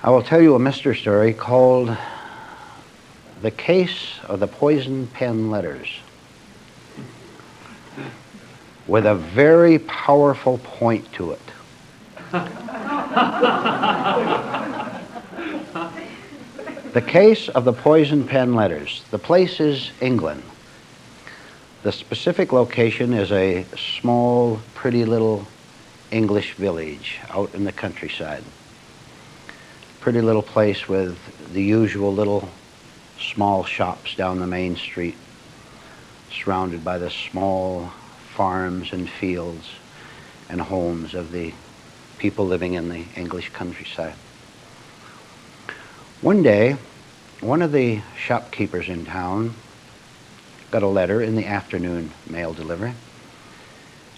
I will tell you a mystery story called The Case of the Poison Pen Letters, with a very powerful point to it. The Case of the Poison Pen Letters. The place is England. The specific location is a small, pretty little English village out in the countryside. Pretty little place with the usual little small shops down the main street, surrounded by the small farms and fields and homes of the people living in the English countryside. One day, one of the shopkeepers in town got a letter in the afternoon mail delivery,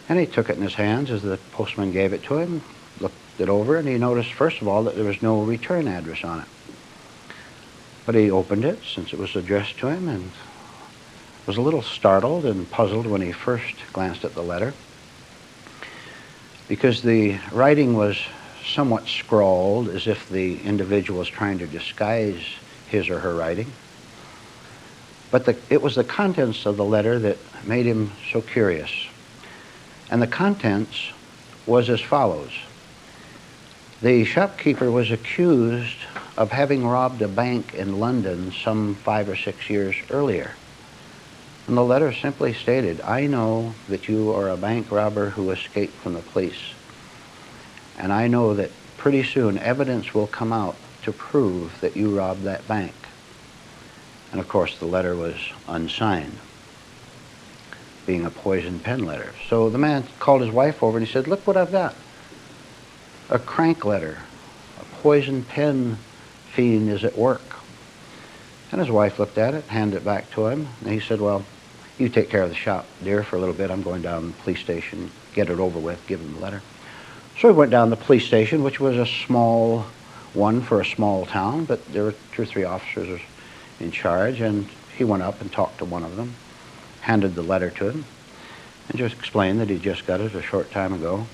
and he took it in his hands as the postman gave it to him, looked it over, and he noticed, first of all, that there was no return address on it. But he opened it, since it was addressed to him, and was a little startled and puzzled when he first glanced at the letter, because the writing was somewhat scrawled as if the individual was trying to disguise his or her writing. But it was the contents of the letter that made him so curious. And the contents was as follows. The shopkeeper was accused of having robbed a bank in London some 5 or 6 years earlier. And the letter simply stated, "I know that you are a bank robber who escaped from the police. And I know that pretty soon evidence will come out to prove that you robbed that bank." And of course the letter was unsigned, being a poison pen letter. So the man called his wife over and he said, "Look what I've got. A crank letter. A poison pen fiend is at work." And his wife looked at it, handed it back to him, and he said, "Well, you take care of the shop, dear, for a little bit. I'm going down to the police station, get it over with, give him the letter." So he went down to the police station, which was a small one for a small town, but there were 2 or 3 officers in charge, and he went up and talked to one of them, handed the letter to him, and just explained that he'd just got it a short time ago.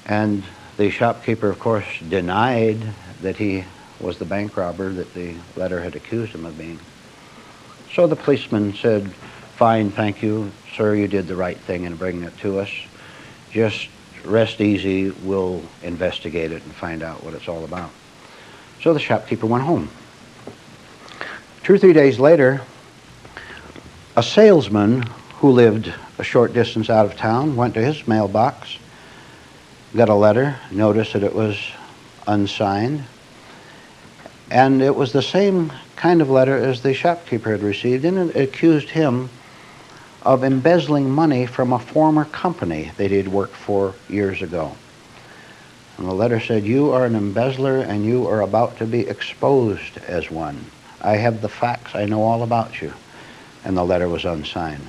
And the shopkeeper, of course, denied that he was the bank robber that the letter had accused him of being. So the policeman said, "Fine, thank you, sir, you did the right thing in bringing it to us. Just rest easy, we'll investigate it and find out what it's all about." So the shopkeeper went home. 2 or 3 days later, a salesman who lived a short distance out of town went to his mailbox, got a letter, noticed that it was unsigned, and it was the same kind of letter as the shopkeeper had received, and it accused him of embezzling money from a former company that he had worked for years ago. And the letter said, "You are an embezzler and you are about to be exposed as one. I have the facts, I know all about you." And the letter was unsigned.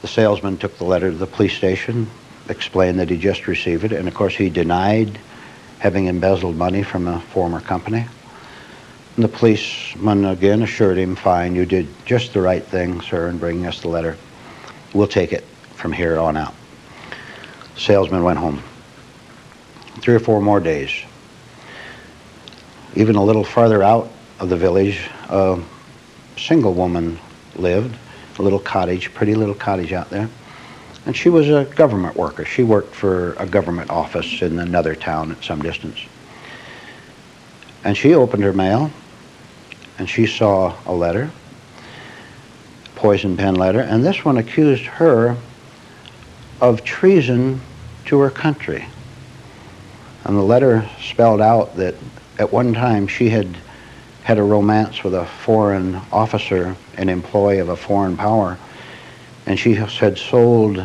The salesman took the letter to the police station, explained that he just received it, and of course he denied having embezzled money from a former company. And the policeman again assured him, "Fine, you did just the right thing, sir, in bringing us the letter. We'll take it from here on out." The salesman went home. 3 or 4 more days. Even a little farther out of the village, a single woman lived, a little cottage, pretty little cottage out there. And she was a government worker. She worked for a government office in another town at some distance. And she opened her mail, and she saw a letter, poison pen letter, and this one accused her of treason to her country. And the letter spelled out that at one time she had had a romance with a foreign officer, an employee of a foreign power, and she had sold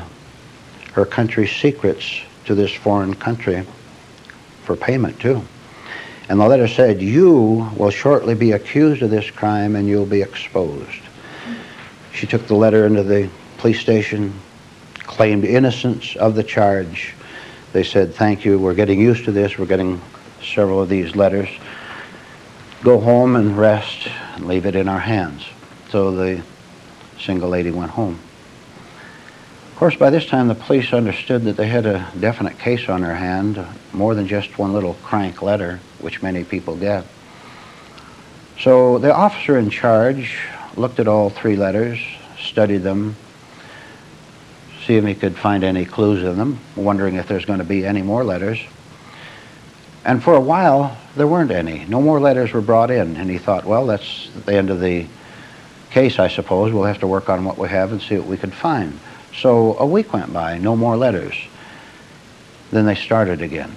her country's secrets to this foreign country for payment too. And the letter said, "You will shortly be accused of this crime and you'll be exposed." She took the letter into the police station, claimed innocence of the charge. They said, "Thank you, we're getting used to this, we're getting several of these letters. Go home and rest and leave it in our hands." So the single lady went home. Of course, by this time the police understood that they had a definite case on their hand, more than just one little crank letter, which many people get. So the officer in charge looked at all 3 letters, studied them, see if he could find any clues in them, wondering if there's going to be any more letters. And for a while, there weren't any. No more letters were brought in. And he thought, well, that's the end of the case, I suppose. We'll have to work on what we have and see what we can find. So a week went by, no more letters. Then they started again.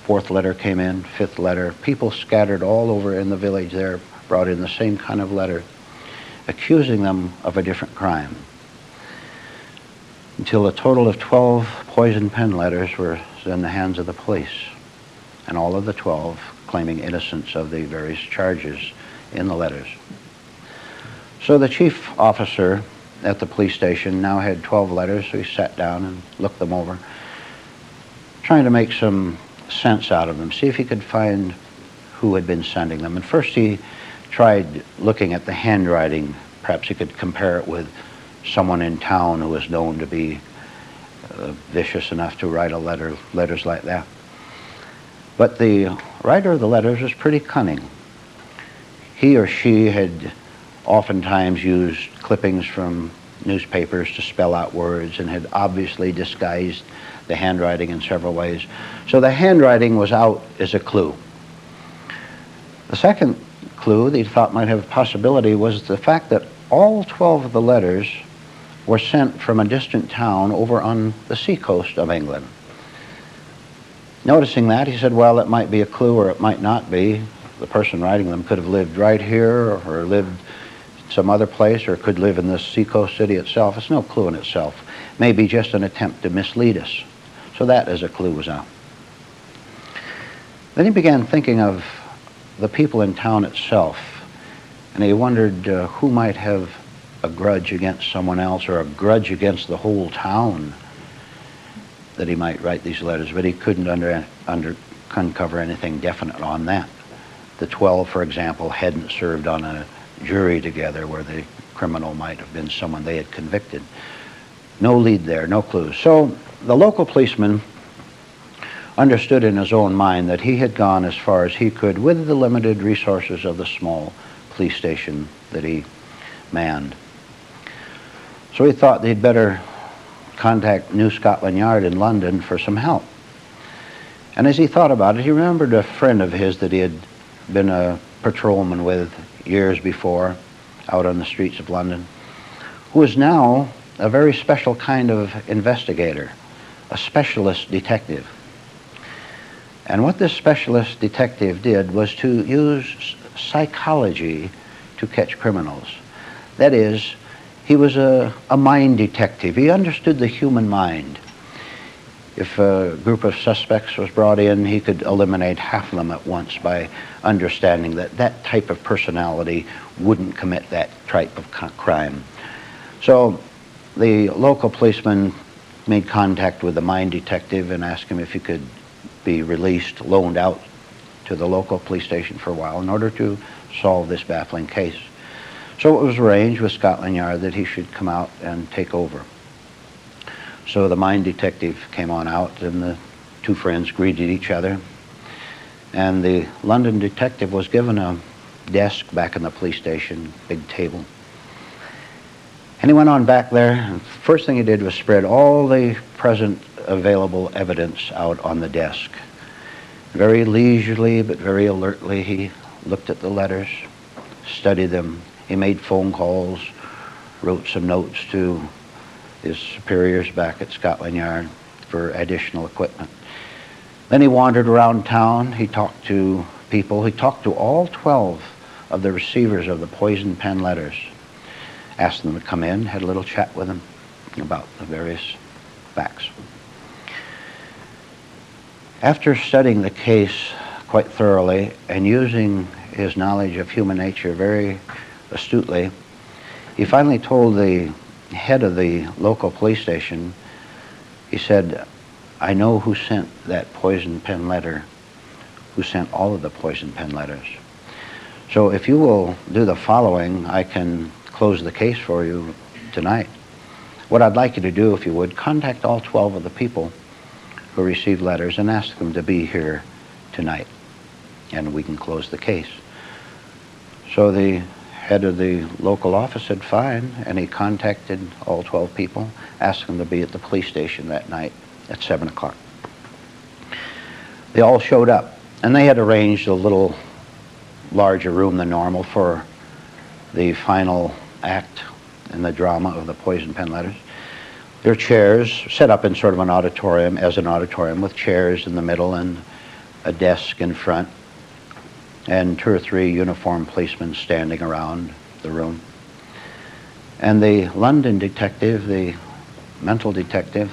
4th letter came in, 5th letter. People scattered all over in the village there brought in the same kind of letter, accusing them of a different crime, until a total of 12 poison pen letters were in the hands of the police, and all of the 12 claiming innocence of the various charges in the letters. So the chief officer at the police station now had 12 letters, so he sat down and looked them over, trying to make some sense out of them, see if he could find who had been sending them. And first he tried looking at the handwriting. Perhaps he could compare it with someone in town who was known to be vicious enough to write letters like that. But the writer of the letters was pretty cunning. He or she had oftentimes used clippings from newspapers to spell out words and had obviously disguised the handwriting in several ways. So the handwriting was out as a clue. The second clue that he thought might have a possibility was the fact that all 12 of the letters were sent from a distant town over on the seacoast of England. Noticing that, he said, well, it might be a clue or it might not be. The person writing them could have lived right here or lived some other place or could live in this seacoast city itself. It's no clue in itself. Maybe just an attempt to mislead us. So that as a clue was out. Then he began thinking of the people in town itself, and he wondered who might have a grudge against someone else or a grudge against the whole town that he might write these letters, but he couldn't uncover anything definite on that. The 12, for example, hadn't served on a jury together where the criminal might have been someone they had convicted. No lead there, no clues. So the local policeman understood in his own mind that he had gone as far as he could with the limited resources of the small police station that he manned. So he thought they'd better contact New Scotland Yard in London for some help. And as he thought about it, he remembered a friend of his that he had been a patrolman with years before out on the streets of London, who was now a very special kind of investigator, a specialist detective. And what this specialist detective did was to use psychology to catch criminals. That is, he was a mind detective. He understood the human mind. If a group of suspects was brought in, he could eliminate half of them at once by understanding that that type of personality wouldn't commit that type of crime. So the local policeman made contact with the mind detective and asked him if he could be released, loaned out to the local police station for a while in order to solve this baffling case. So it was arranged with Scotland Yard that he should come out and take over. So the mine detective came on out and the two friends greeted each other. And the London detective was given a desk back in the police station, big table. And he went on back there, and the first thing he did was spread all the present available evidence out on the desk. Very leisurely but very alertly, he looked at the letters, studied them. He made phone calls, wrote some notes to his superiors back at Scotland Yard for additional equipment. Then he wandered around town. He talked to people. He talked to all 12 of the receivers of the poison pen letters. Asked them to come in, had a little chat with them about the various facts. After studying the case quite thoroughly and using his knowledge of human nature very astutely, he finally told the head of the local police station, he said, I know who sent that poison pen letter, who sent all of the poison pen letters. So if you will do the following, I can close the case for you tonight. What I'd like you to do, if you would, contact all 12 of the people who received letters and ask them to be here tonight, and we can close the case. So the head of the local office said fine, and he contacted all 12 people, asked them to be at the police station that night at 7 o'clock. They all showed up, and they had arranged a little larger room than normal for the final act in the drama of the poison pen letters. There are chairs set up in sort of an auditorium, as an auditorium, with chairs in the middle and a desk in front, and 2 or 3 uniformed policemen standing around the room. And the London detective, the mental detective,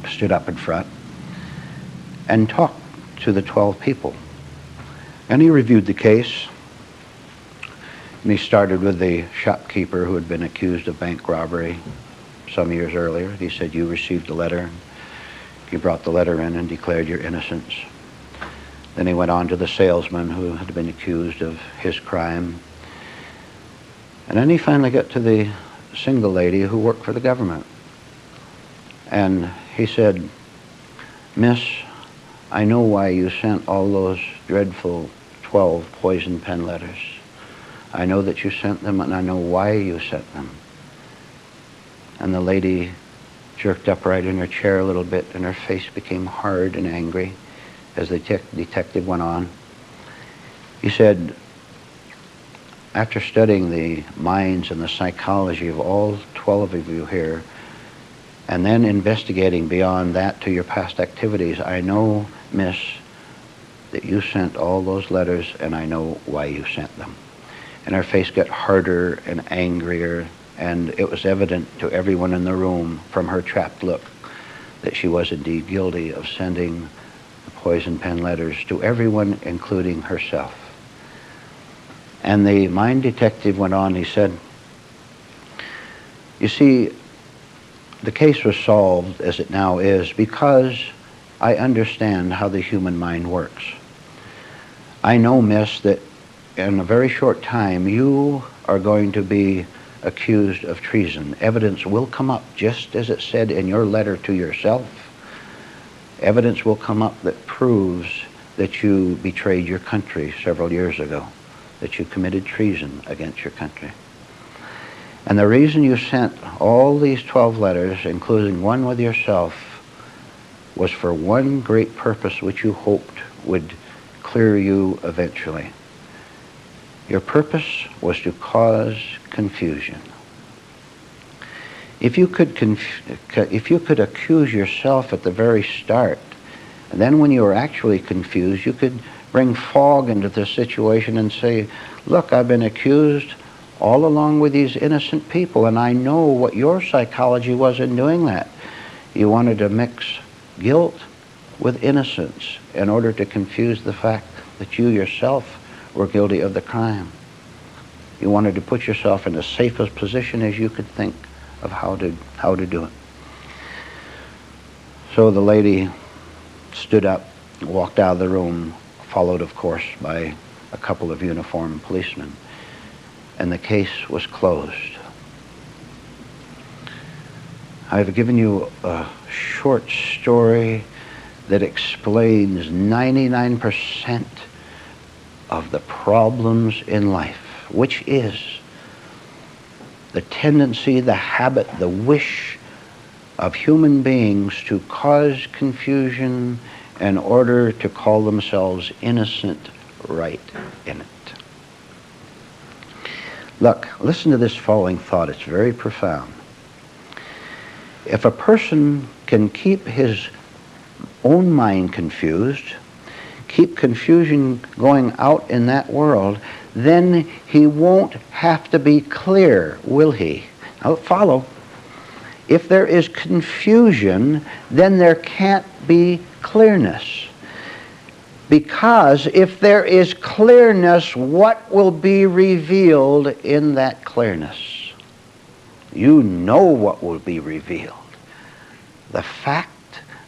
stood up in front and talked to the 12 people. And he reviewed the case. And he started with the shopkeeper who had been accused of bank robbery some years earlier. He said, you received a letter. He brought the letter in and declared your innocence. Then he went on to the salesman who had been accused of his crime. And then he finally got to the single lady who worked for the government. And he said, Miss, I know why you sent all those dreadful 12 poison pen letters. I know that you sent them, and I know why you sent them. And the lady jerked upright in her chair a little bit, and her face became hard and angry as the detective went on. He said, after studying the minds and the psychology of all 12 of you here, and then investigating beyond that to your past activities, I know, miss, that you sent all those letters, and I know why you sent them. And her face got harder and angrier, and it was evident to everyone in the room from her trapped look that she was indeed guilty of sending the poison pen letters to everyone, including herself. And the mind detective went on, he said, you see, the case was solved as it now is because I understand how the human mind works. I know, miss, that in a very short time you are going to be accused of treason. Evidence will come up, just as it said in your letter to yourself. Evidence will come up that proves that you betrayed your country several years ago, that you committed treason against your country. And the reason you sent all these 12 letters, including one with yourself, was for one great purpose which you hoped would clear you eventually. Your purpose was to cause confusion. If you could accuse yourself at the very start, and then when you were actually confused, you could bring fog into the situation and say, look, I've been accused all along with these innocent people, and I know what your psychology was in doing that. You wanted to mix guilt with innocence in order to confuse the fact that you yourself were guilty of the crime. You wanted to put yourself in the safest position as you could think of how to do it. So the lady stood up, walked out of the room, followed, of course, by a couple of uniformed policemen, and the case was closed. I've given you a short story that explains 99% of the problems in life, which is the tendency, the habit, the wish of human beings to cause confusion in order to call themselves innocent right in it. Look, listen to this following thought. It's very profound. If a person can keep his own mind confused, keep confusion going out in that world, then he won't have to be clear, will he? Now follow. If there is confusion, then there can't be clearness. Because if there is clearness, what will be revealed in that clearness? You know what will be revealed. The fact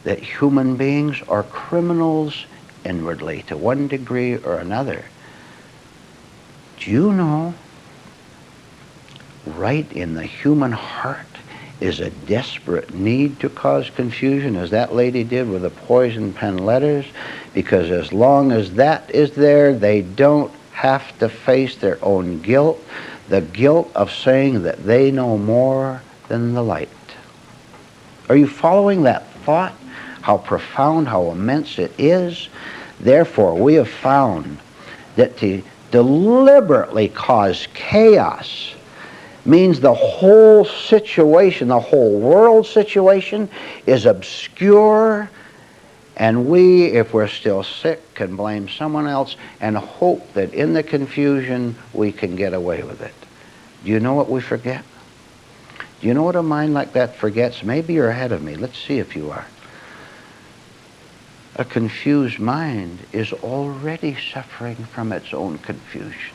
that human beings are criminals inwardly to one degree or another. Do you know, right in the human heart is a desperate need to cause confusion, as that lady did with the poison pen letters, because as long as that is there, they don't have to face their own guilt, the guilt of saying that they know more than the light. Are you following that thought? How profound, how immense it is? Therefore, we have found that to deliberately cause chaos means the whole situation, the whole world situation is obscure, and we, if we're still sick, can blame someone else and hope that in the confusion we can get away with it. Do you know what we forget? Do you know what a mind like that forgets? Maybe you're ahead of me. Let's see if you are. A confused mind is already suffering from its own confusion.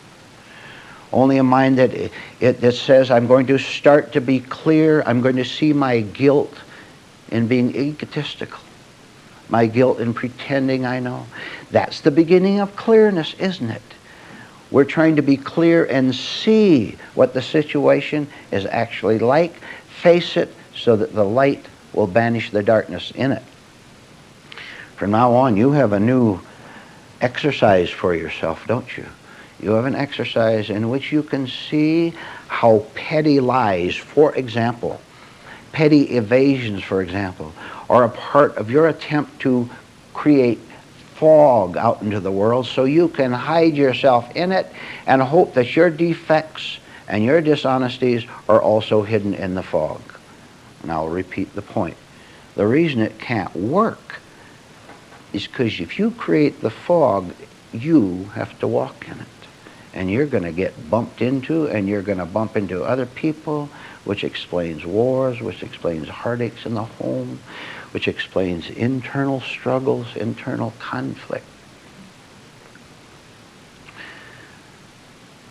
Only a mind that says, I'm going to start to be clear, I'm going to see my guilt in being egotistical, my guilt in pretending I know. That's the beginning of clearness, isn't it? We're trying to be clear and see what the situation is actually like, face it so that the light will banish the darkness in it. From now on, you have a new exercise for yourself, don't you? You have an exercise in which you can see how petty lies, for example, petty evasions, for example, are a part of your attempt to create fog out into the world so you can hide yourself in it and hope that your defects and your dishonesties are also hidden in the fog. And I'll repeat the point. The reason it can't work is because if you create the fog, you have to walk in it. And you're going to get bumped into, and you're going to bump into other people, which explains wars, which explains heartaches in the home, which explains internal struggles, internal conflict.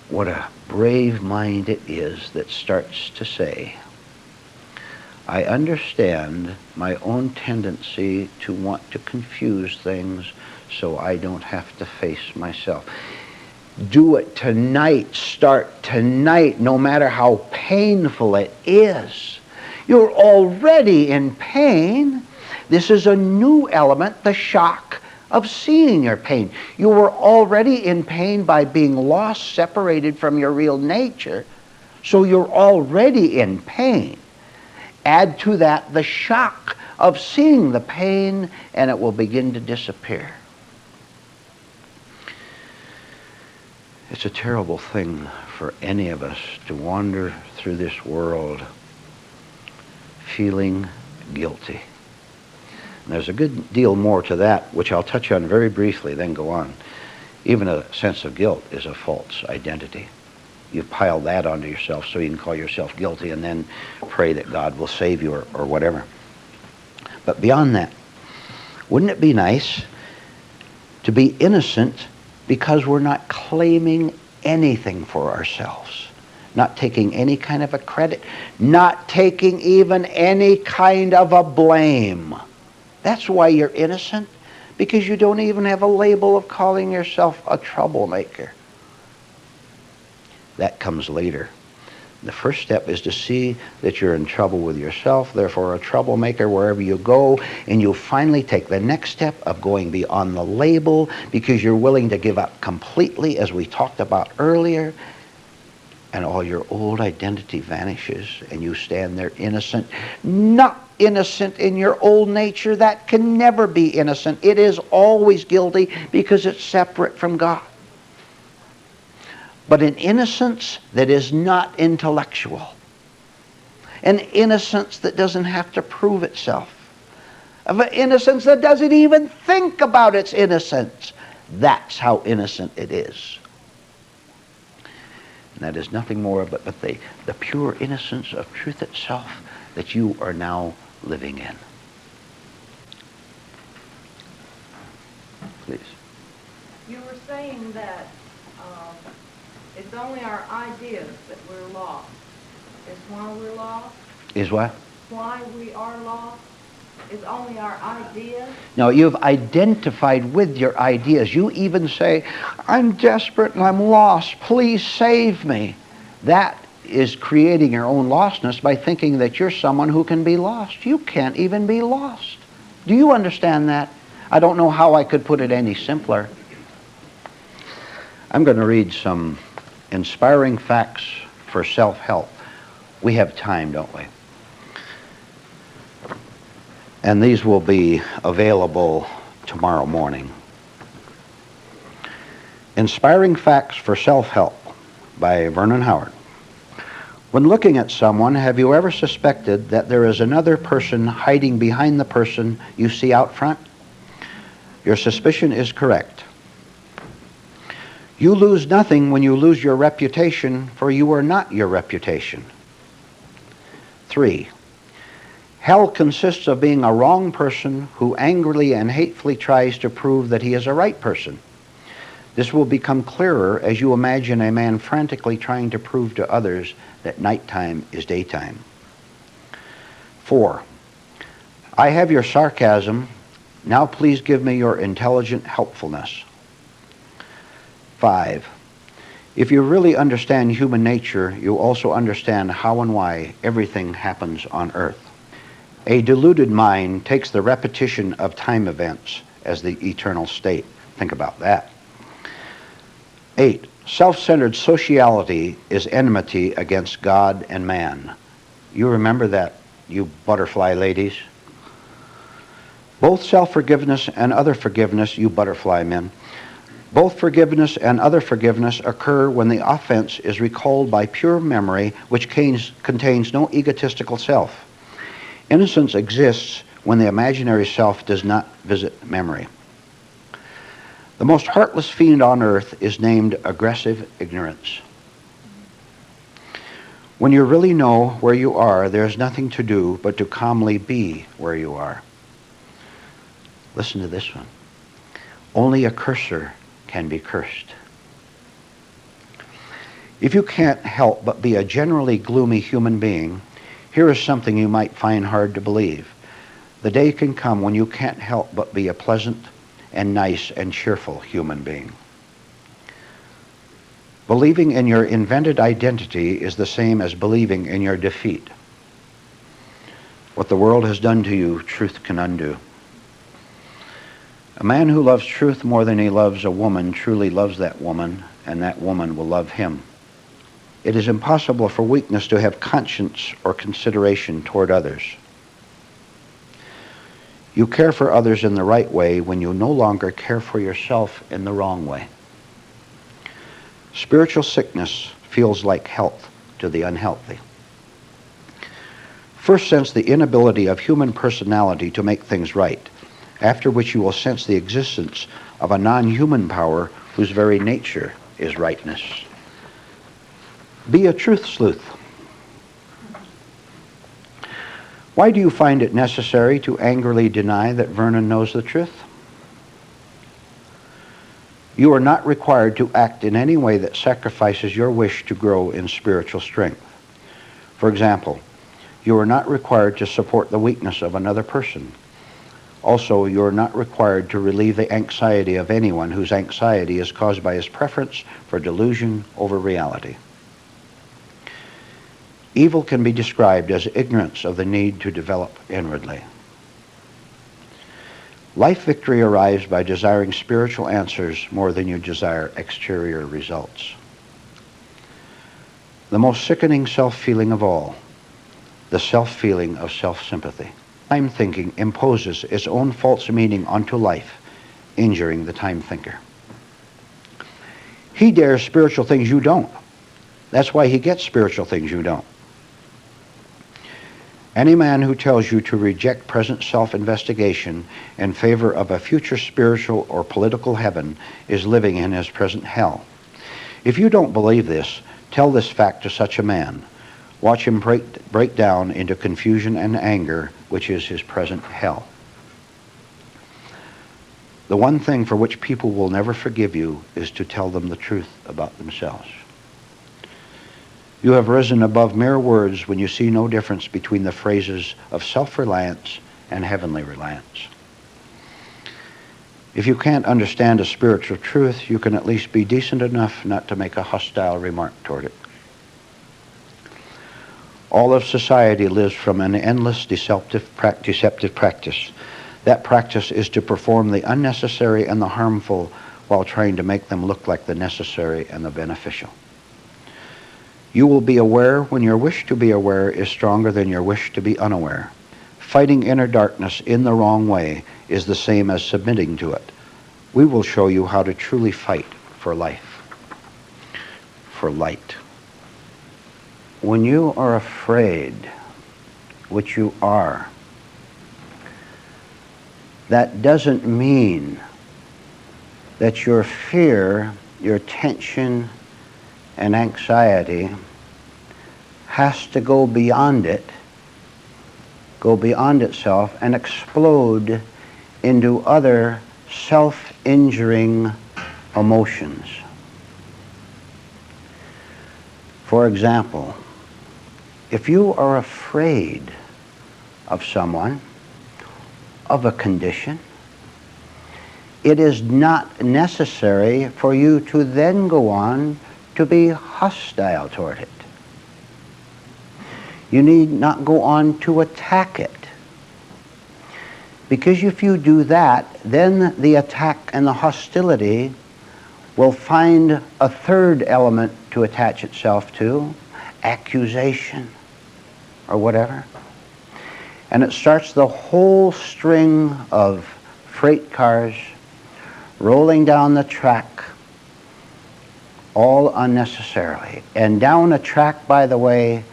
What a brave mind it is that starts to say, I understand my own tendency to want to confuse things so I don't have to face myself. Do it tonight. Start tonight, no matter how painful it is. You're already in pain. This is a new element, the shock of seeing your pain. You were already in pain by being lost, separated from your real nature. So you're already in pain. Add to that the shock of seeing the pain, and it will begin to disappear. It's a terrible thing for any of us to wander through this world feeling guilty. And there's a good deal more to that, which I'll touch on very briefly, then go on. Even a sense of guilt is a false identity. You pile that onto yourself so you can call yourself guilty and then pray that God will save you or whatever. But beyond that, wouldn't it be nice to be innocent because we're not claiming anything for ourselves, not taking any kind of a credit, not taking even any kind of a blame? That's why you're innocent, because you don't even have a label of calling yourself a troublemaker. That comes later. The first step is to see that you're in trouble with yourself, therefore a troublemaker wherever you go, and you'll finally take the next step of going beyond the label because you're willing to give up completely, as we talked about earlier, and all your old identity vanishes and you stand there innocent. Not innocent in your old nature. That can never be innocent. It is always guilty because it's separate from God. But an innocence that is not intellectual. An innocence that doesn't have to prove itself. Of an innocence that doesn't even think about its innocence. That's how innocent it is. And that is nothing more but the pure innocence of truth itself that you are now living in. Please. You were saying that it's only our ideas that we're lost. Is why we're lost? Is what? Why we are lost is only our ideas. No, you've identified with your ideas. You even say, I'm desperate and I'm lost. Please save me. That is creating your own lostness by thinking that you're someone who can be lost. You can't even be lost. Do you understand that? I don't know how I could put it any simpler. I'm going to read some inspiring facts for self-help. We have time, don't we? And these will be available tomorrow morning. Inspiring Facts for Self-Help by Vernon Howard. When looking at someone, have you ever suspected that there is another person hiding behind the person you see out front? Your suspicion is correct. You lose nothing when you lose your reputation, for you are not your reputation. 3. Hell consists of being a wrong person who angrily and hatefully tries to prove that he is a right person. This will become clearer as you imagine a man frantically trying to prove to others that nighttime is daytime. 4. I have your sarcasm. Now please give me your intelligent helpfulness. 5. If you really understand human nature, you also understand how and why everything happens on earth. A deluded mind takes the repetition of time events as the eternal state. Think about that. 8. Self-centered sociality is enmity against God and man. You remember that, you butterfly ladies? Both self-forgiveness and other forgiveness, you butterfly men, both forgiveness and other forgiveness occur when the offense is recalled by pure memory, which contains no egotistical self. Innocence exists when the imaginary self does not visit memory. The most heartless fiend on earth is named aggressive ignorance. When you really know where you are, there is nothing to do but to calmly be where you are. Listen to this one. Only a cursor can be cursed. If you can't help but be a generally gloomy human being, here is something you might find hard to believe. The day can come when you can't help but be a pleasant and nice and cheerful human being. Believing in your invented identity is the same as believing in your defeat. What the world has done to you, truth can undo. A man who loves truth more than he loves a woman truly loves that woman, and that woman will love him. It is impossible for weakness to have conscience or consideration toward others. You care for others in the right way when you no longer care for yourself in the wrong way. Spiritual sickness feels like health to the unhealthy. First, sense the inability of human personality to make things right, after which you will sense the existence of a non-human power whose very nature is rightness. Be a truth sleuth. Why do you find it necessary to angrily deny that Vernon knows the truth? You are not required to act in any way that sacrifices your wish to grow in spiritual strength. For example, you are not required to support the weakness of another person. Also, you are not required to relieve the anxiety of anyone whose anxiety is caused by his preference for delusion over reality. Evil can be described as ignorance of the need to develop inwardly. Life victory arrives by desiring spiritual answers more than you desire exterior results. The most sickening self-feeling of all, the self-feeling of self-sympathy. Time thinking imposes its own false meaning onto life, injuring the time thinker. He dares spiritual things you don't. That's why he gets spiritual things you don't. Any man who tells you to reject present self-investigation in favor of a future spiritual or political heaven is living in his present hell. If you don't believe this, tell this fact to such a man. Watch him break down into confusion and anger, which is his present hell. The one thing for which people will never forgive you is to tell them the truth about themselves. You have risen above mere words when you see no difference between the phrases of self-reliance and heavenly reliance. If you can't understand a spiritual truth, you can at least be decent enough not to make a hostile remark toward it. All of society lives from an endless deceptive practice. That practice is to perform the unnecessary and the harmful while trying to make them look like the necessary and the beneficial. You will be aware when your wish to be aware is stronger than your wish to be unaware. Fighting inner darkness in the wrong way is the same as submitting to it. We will show you how to truly fight for life, for light. When you are afraid, which you are, that doesn't mean that your fear, your tension, and anxiety has to go beyond itself and explode into other self-injuring emotions. For example, if you are afraid of someone, of a condition, it is not necessary for you to then go on to be hostile toward it. You need not go on to attack it. Because if you do that, then the attack and the hostility will find a third element to attach itself to, accusation or whatever. And it starts the whole string of freight cars rolling down the track, all unnecessarily. And down a track, by the way,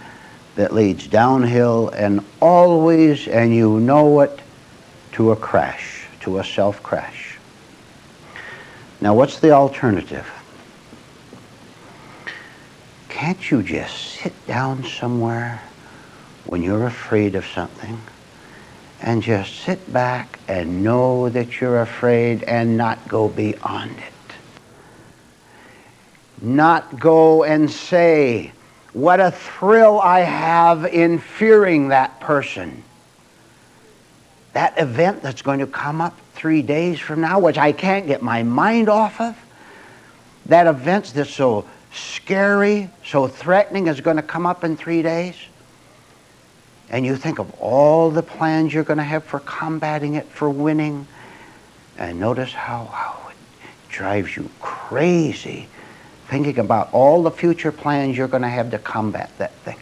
that leads downhill and always, and you know it, to a crash, to a self-crash. Now, what's the alternative? Can't you just sit down somewhere when you're afraid of something and just sit back and know that you're afraid and not go beyond it? Not go and say, what a thrill I have in fearing that person. That event that's going to come up 3 days from now, which I can't get my mind off of, that event that's so scary, so threatening is going to come up in 3 days. And you think of all the plans you're going to have for combating it, for winning, and notice how it drives you crazy thinking about all the future plans you're going to have to combat that thing.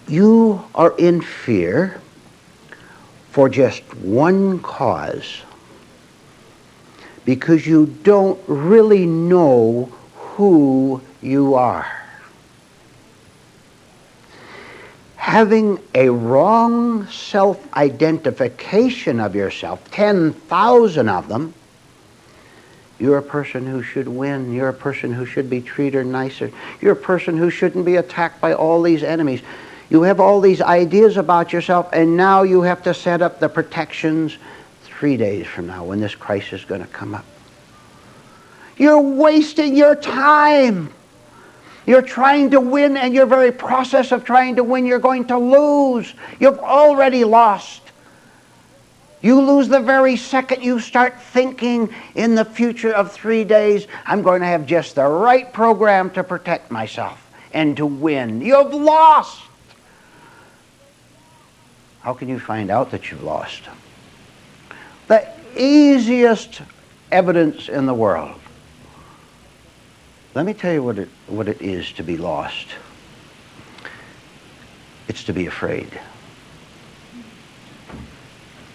You are in fear for just one cause, because you don't really know who you are. Having a wrong self-identification of yourself, 10,000 of them, you're a person who should win, you're a person who should be treated nicer, you're a person who shouldn't be attacked by all these enemies. You have all these ideas about yourself, and now you have to set up the protections 3 days from now when this crisis is going to come up. You're wasting your time. You're trying to win, and your very process of trying to win, you're going to lose. You've already lost. You lose the very second you start thinking in the future of 3 days, I'm going to have just the right program to protect myself and to win. You've lost. How can you find out that you've lost? The easiest evidence in the world. Let me tell you what it is to be lost. It's to be afraid.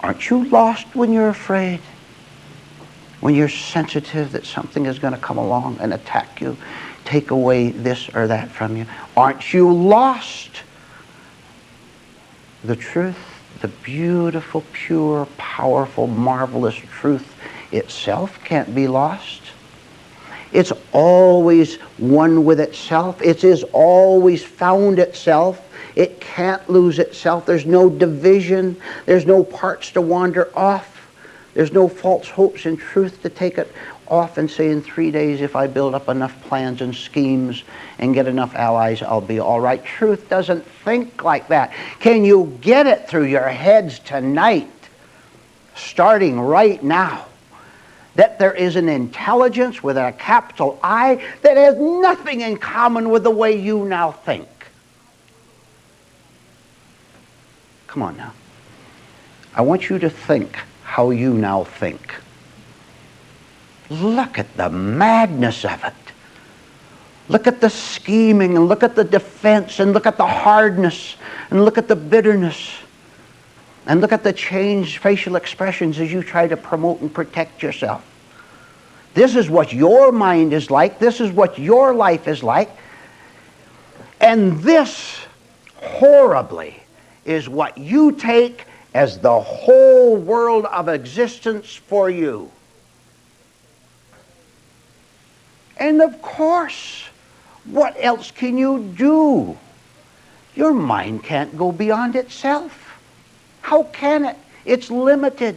Aren't you lost when you're afraid? When you're sensitive that something is going to come along and attack you, take away this or that from you? Aren't you lost? The truth, the beautiful, pure, powerful, marvelous truth itself can't be lost. It's always one with itself. It is always found itself. It can't lose itself. There's no division. There's no parts to wander off. There's no false hopes in truth to take it off and say in 3 days, if I build up enough plans and schemes and get enough allies, I'll be all right. Truth doesn't think like that. Can you get it through your heads tonight, starting right now, that there is an intelligence with a capital I that has nothing in common with the way you now think. Come on now. I want you to think how you now think. Look at the madness of it. Look at the scheming, and look at the defense, and look at the hardness, and look at the bitterness, and look at the changed facial expressions as you try to promote and protect yourself. This is what your mind is like. This is what your life is like. And this, horribly, is what you take as the whole world of existence for you. And of course, what else can you do? Your mind can't go beyond itself. How can it? It's limited.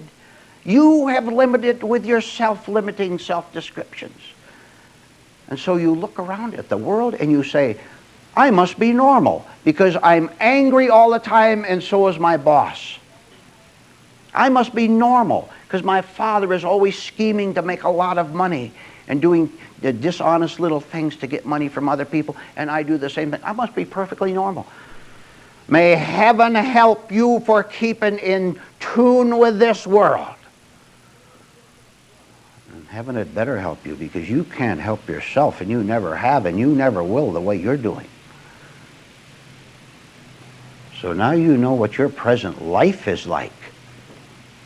You have limited with your self-limiting self-descriptions. And so you look around at the world and you say, I must be normal because I'm angry all the time and so is my boss. I must be normal because my father is always scheming to make a lot of money and doing the dishonest little things to get money from other people, and I do the same thing. I must be perfectly normal. May heaven help you for keeping in tune with this world. And heaven had better help you, because you can't help yourself, and you never have, and you never will the way you're doing. So now you know what your present life is like,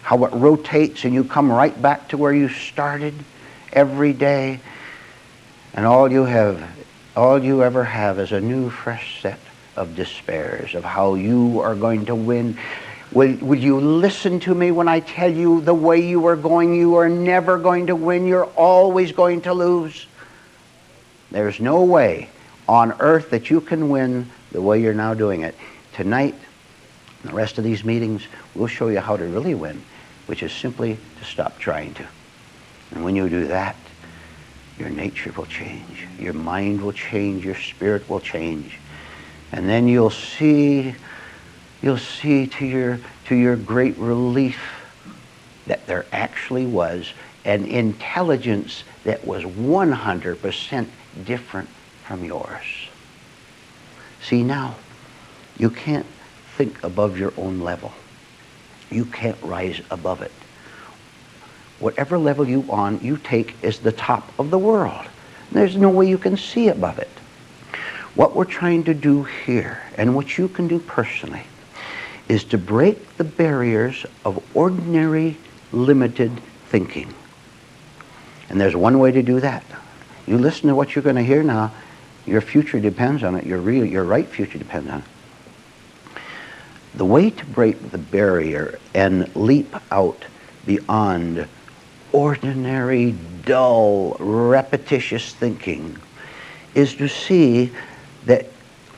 how it rotates, and you come right back to where you started every day. And all you ever have is a new, fresh set of despairs of how you are going to win. Will you listen to me when I tell you the way you are going, you are never going to win. You're always going to lose. There's no way on earth that you can win the way you're now doing it. Tonight, the rest of these meetings, we'll show you how to really win, which is simply to stop trying to. And when you do that, your nature will change, your mind will change, your spirit will change. And then you'll see to your great relief that there actually was an intelligence that was 100% different from yours. See, now, you can't think above your own level. You can't rise above it. Whatever level you take is the top of the world. There's no way you can see above it. What we're trying to do here, and what you can do personally, is to break the barriers of ordinary, limited thinking. And there's one way to do that. You listen to what you're going to hear now. Your future depends on it. Your right future depends on it. The way to break the barrier and leap out beyond ordinary, dull, repetitious thinking is to see that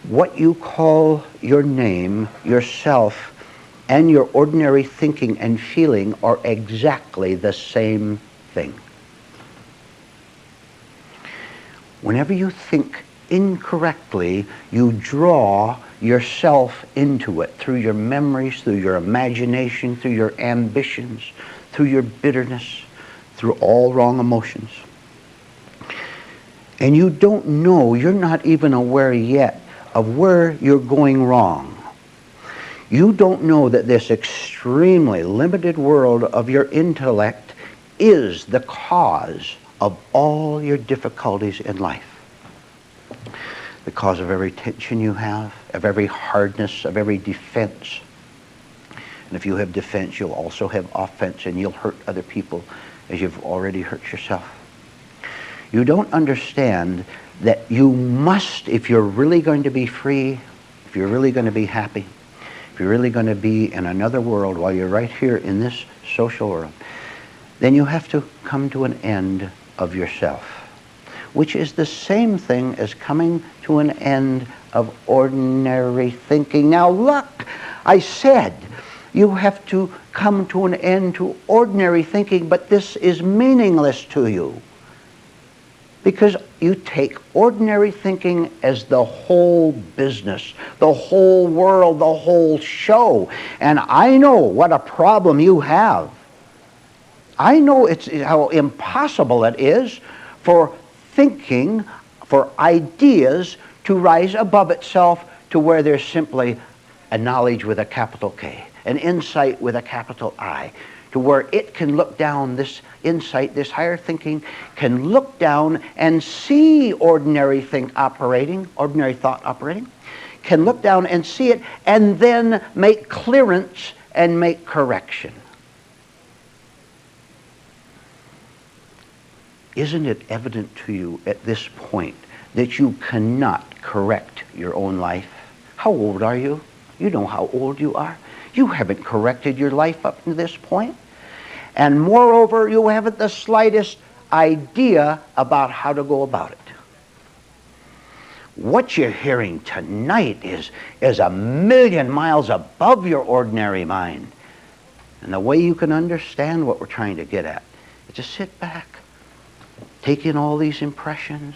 what you call your name, yourself, and your ordinary thinking and feeling are exactly the same thing. Whenever you think incorrectly, you draw yourself into it through your memories, through your imagination, through your ambitions, through your bitterness, through all wrong emotions. And you don't know, you're not even aware yet of where you're going wrong. You don't know that this extremely limited world of your intellect is the cause of all your difficulties in life. The cause of every tension you have, of every hardness, of every defense. And if you have defense, you'll also have offense, and you'll hurt other people as you've already hurt yourself. You don't understand that you must, if you're really going to be free, if you're really going to be happy, if you're really going to be in another world while you're right here in this social world, then you have to come to an end of yourself, which is the same thing as coming to an end of ordinary thinking. Now look, I said you have to come to an end to ordinary thinking, but this is meaningless to you because you take ordinary thinking as the whole business, the whole world, the whole show. And I know what a problem you have. I know it's how impossible it is for thinking, for ideas to rise above itself to where there's simply a knowledge with a capital K, an insight with a capital I, to where it can look down, this insight, this higher thinking, can look down and see ordinary thought operating, can look down and see it, and then make clearance and make correction. Isn't it evident to you at this point that you cannot correct your own life? How old are you? You know how old you are. You haven't corrected your life up to this point. And moreover, you haven't the slightest idea about how to go about it. What you're hearing tonight is a million miles above your ordinary mind. And the way you can understand what we're trying to get at is to sit back, take in all these impressions,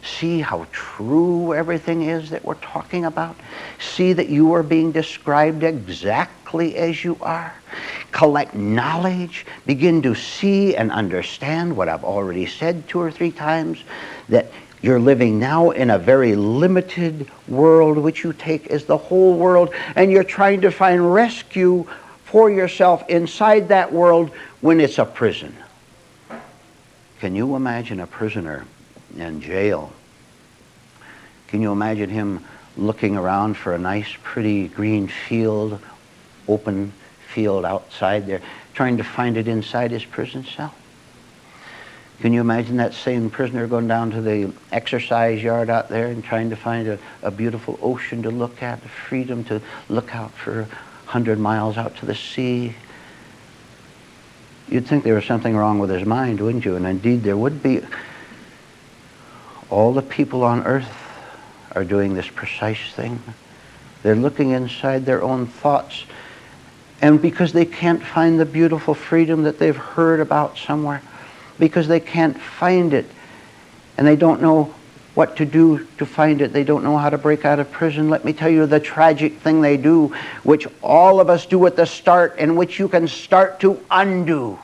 see how true everything is that we're talking about, see that you are being described exactly as you are, collect knowledge, begin to see and understand what I've already said 2 or 3 times, that you're living now in a very limited world which you take as the whole world, and you're trying to find rescue for yourself inside that world when it's a prison. Can you imagine a prisoner in jail? Can you imagine him looking around for a nice, pretty green field, open field outside there, trying to find it inside his prison cell? Can you imagine that same prisoner going down to the exercise yard out there and trying to find a beautiful ocean to look at, the freedom to look out for 100 miles out to the sea? You'd think there was something wrong with his mind, wouldn't you? And indeed there would be. All the people on earth are doing this precise thing. They're looking inside their own thoughts. And because they can't find the beautiful freedom that they've heard about somewhere, because they can't find it, and they don't know what to do to find it, they don't know how to break out of prison, let me tell you the tragic thing they do, which all of us do at the start, and which you can start to undo.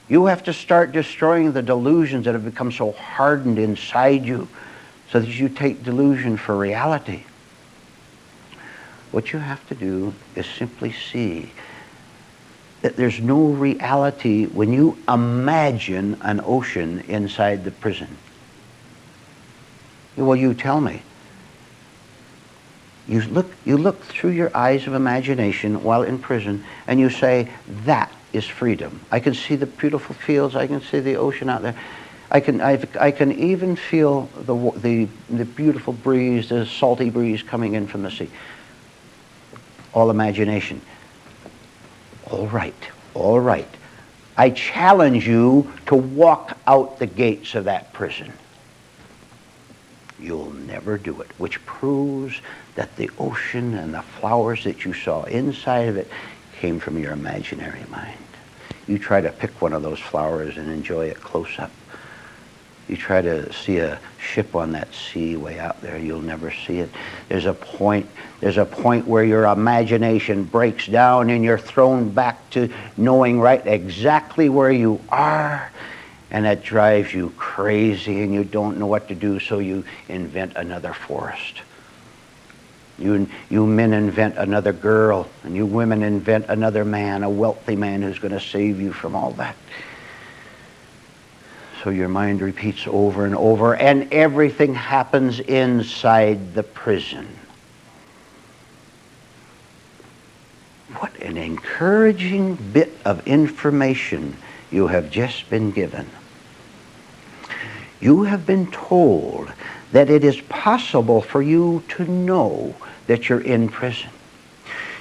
You have to start destroying the delusions that have become so hardened inside you, so that you take delusion for reality. What you have to do is simply see that there's no reality when you imagine an ocean inside the prison. Well, you tell me. You look through your eyes of imagination while in prison, and you say, that is freedom. I can see the beautiful fields, I can see the ocean out there. I can even feel the beautiful breeze, the salty breeze coming in from the sea. All imagination. All right. I challenge you to walk out the gates of that prison. You'll never do it, which proves that the ocean and the flowers that you saw inside of it came from your imaginary mind. You try to pick one of those flowers and enjoy it close up. You try to see a ship on that sea way out there, you'll never see it. There's a point where your imagination breaks down and you're thrown back to knowing right exactly where you are, and that drives you crazy and you don't know what to do, so you invent another forest. You men invent another girl, and you women invent another man, a wealthy man who's going to save you from all that. So your mind repeats over and over, and everything happens inside the prison. What an encouraging bit of information you have just been given. You have been told that it is possible for you to know that you're in prison.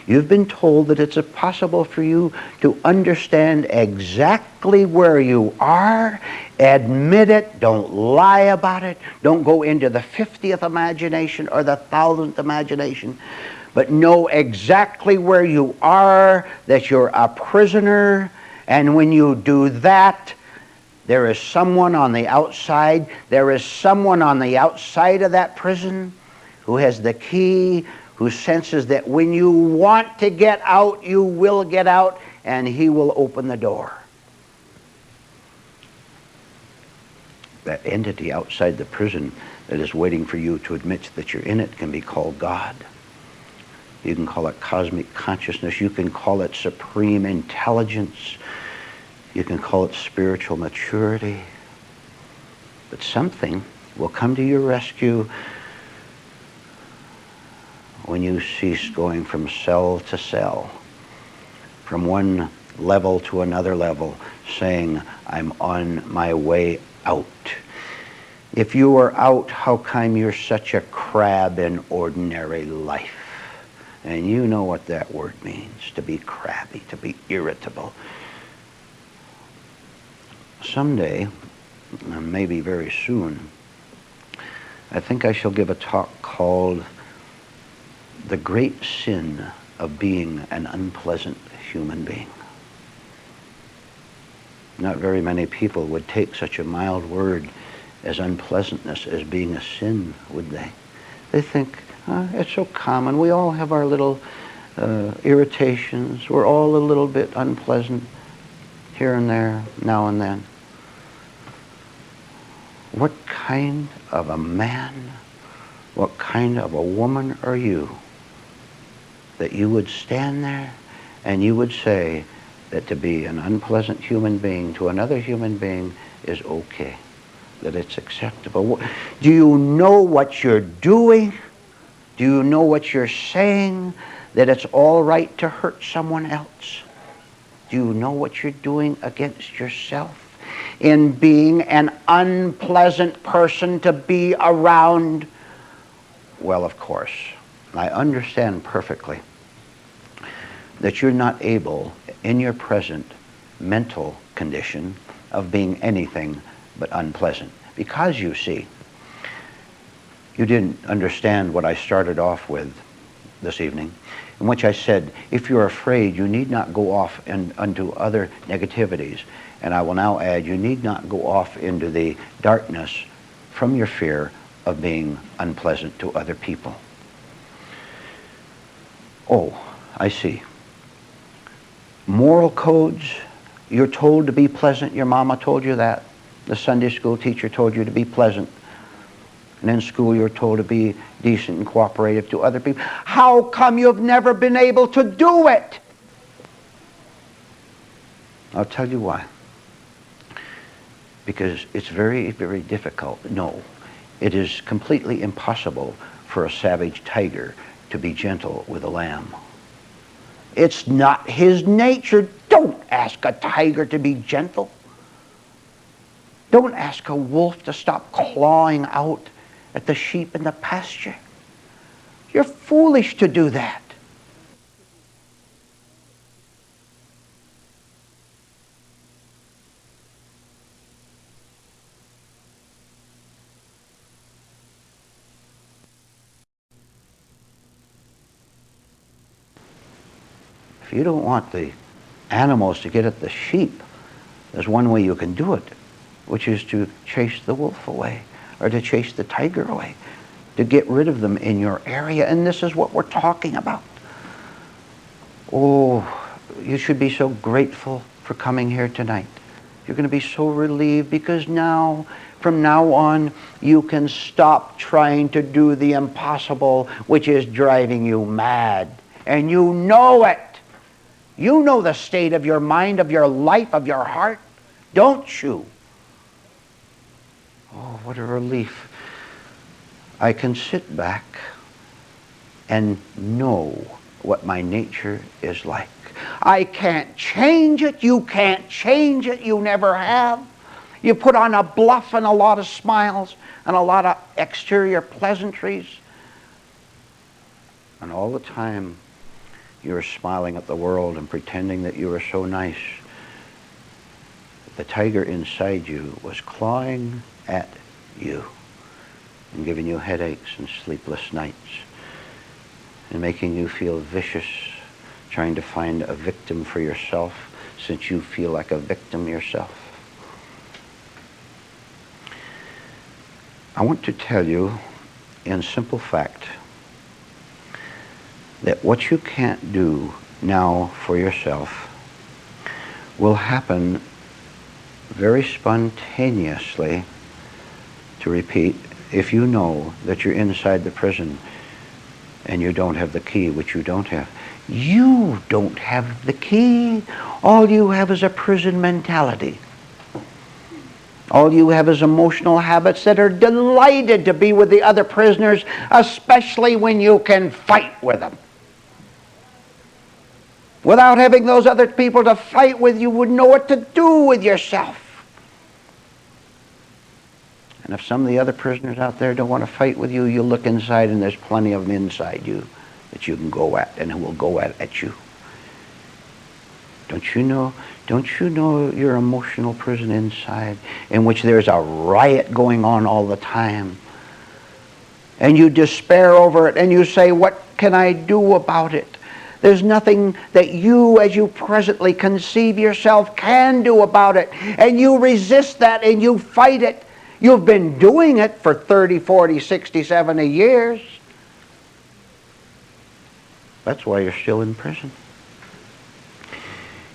You've been told that it's possible for you to understand exactly where you are, admit it, don't lie about it, don't go into the 50th imagination or the 1,000th imagination, but know exactly where you are, that you're a prisoner, and when you do that, there is someone on the outside, of that prison who has the key, who senses that when you want to get out, you will get out, and he will open the door. that entity outside the prison that is waiting for you to admit that you're in it can be called God. You can call it cosmic consciousness. You can call it supreme intelligence. You can call it spiritual maturity. But something will come to your rescue when you cease going from cell to cell, from one level to another level, saying, I'm on my way out. If you are out, how come you're such a crab in ordinary life? And you know what that word means, to be crabby, to be irritable. Someday, maybe very soon, I think I shall give a talk called The Great Sin of Being an Unpleasant Human Being. Not very many people would take such a mild word as unpleasantness as being a sin, would they? They think, it's so common. We all have our little irritations. We're all a little bit unpleasant here and there, now and then. What kind of a man, what kind of a woman are you that you would stand there and you would say that to be an unpleasant human being to another human being is okay, that it's acceptable? Do you know what you're doing? Do you know what you're saying? That it's all right to hurt someone else? Do you know what you're doing against yourself in being an unpleasant person to be around? Well, of course, I understand perfectly that you're not able, in your present mental condition, of being anything but unpleasant. Because, you see, you didn't understand what I started off with this evening, in which I said, if you're afraid, you need not go off unto other negativities. And I will now add, you need not go off into the darkness from your fear of being unpleasant to other people. Oh, I see. Moral codes, you're told to be pleasant. Your mama told you that. The Sunday school teacher told you to be pleasant. And in school you're told to be decent and cooperative to other people. How come you've never been able to do it? I'll tell you why. Because it's very, very difficult. No, it is completely impossible for a savage tiger to be gentle with a lamb. It's not his nature. Don't ask a tiger to be gentle. Don't ask a wolf to stop clawing out at the sheep in the pasture. You're foolish to do that. If you don't want the animals to get at the sheep, there's one way you can do it, which is to chase the wolf away, or to chase the tiger away, to get rid of them in your area. And this is what we're talking about. Oh, you should be so grateful for coming here tonight. You're going to be so relieved, because now, from now on, you can stop trying to do the impossible, which is driving you mad. And you know it. You know the state of your mind, of your life, of your heart, don't you? Oh, what a relief. I can sit back and know what my nature is like. I can't change it. You can't change it. You never have. You put on a bluff and a lot of smiles and a lot of exterior pleasantries. And all the time you were smiling at the world and pretending that you were so nice. The tiger inside you was clawing at you and giving you headaches and sleepless nights and making you feel vicious, trying to find a victim for yourself, since you feel like a victim yourself. I want to tell you in simple fact that what you can't do now for yourself will happen very spontaneously to repeat, if you know that you're inside the prison and you don't have the key, which you don't have, you don't have the key. All you have is a prison mentality. All you have is emotional habits that are delighted to be with the other prisoners, especially when you can fight with them. Without having those other people to fight with, you wouldn't know what to do with yourself. And if some of the other prisoners out there don't want to fight with you, you look inside and there's plenty of them inside you that you can go at and who will go at you. Don't you know your emotional prison inside in which there's a riot going on all the time? And you despair over it and you say, what can I do about it? There's nothing that you, as you presently conceive yourself, can do about it. And you resist that and you fight it. You've been doing it for 30, 40, 60, 70 years. That's why you're still in prison.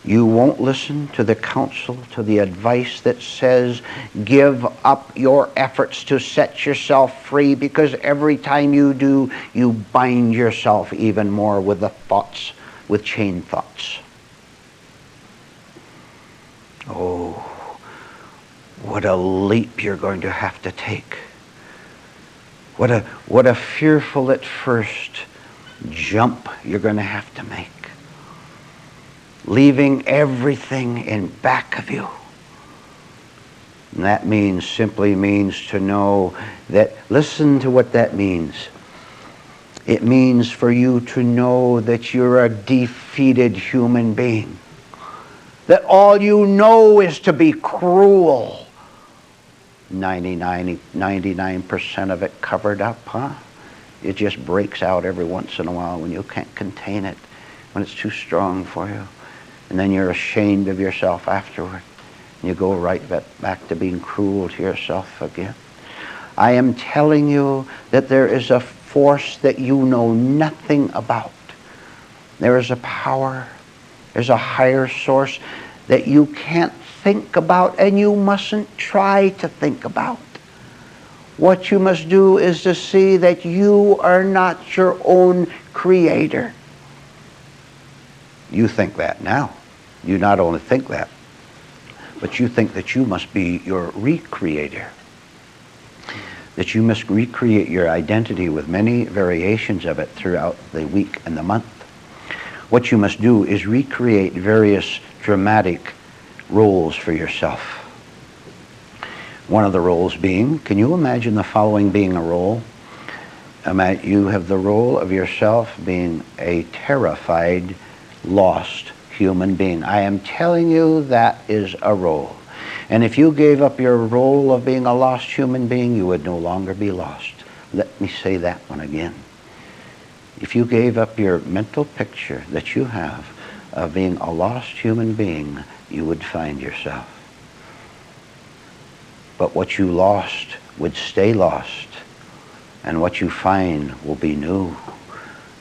You won't listen to the counsel, to the advice that says, give up your efforts to set yourself free, because every time you do, you bind yourself even more with the thoughts, with chain thoughts. Oh, what a leap you're going to have to take. What a fearful at first jump you're going to have to make. Leaving everything in back of you. And that simply means to know that, listen to what that means. It means for you to know that you're a defeated human being. That all you know is to be cruel. 99% of it covered up, huh? It just breaks out every once in a while when you can't contain it, when it's too strong for you. And then you're ashamed of yourself afterward. And you go right back to being cruel to yourself again. I am telling you that there is a force that you know nothing about. There is a power, there's a higher source that you can't think about and you mustn't try to think about. What you must do is to see that you are not your own creator. You think that now. You not only think that, but you think that you must be your recreator. That you must recreate your identity with many variations of it throughout the week and the month. What you must do is recreate various dramatic roles for yourself. One of the roles being, can you imagine the following being a role? You have the role of yourself being a terrified, lost human being. I am telling you that is a role. And if you gave up your role of being a lost human being, you would no longer be lost. Let me say that one again. If you gave up your mental picture that you have of being a lost human being, you would find yourself. But what you lost would stay lost, and what you find will be new.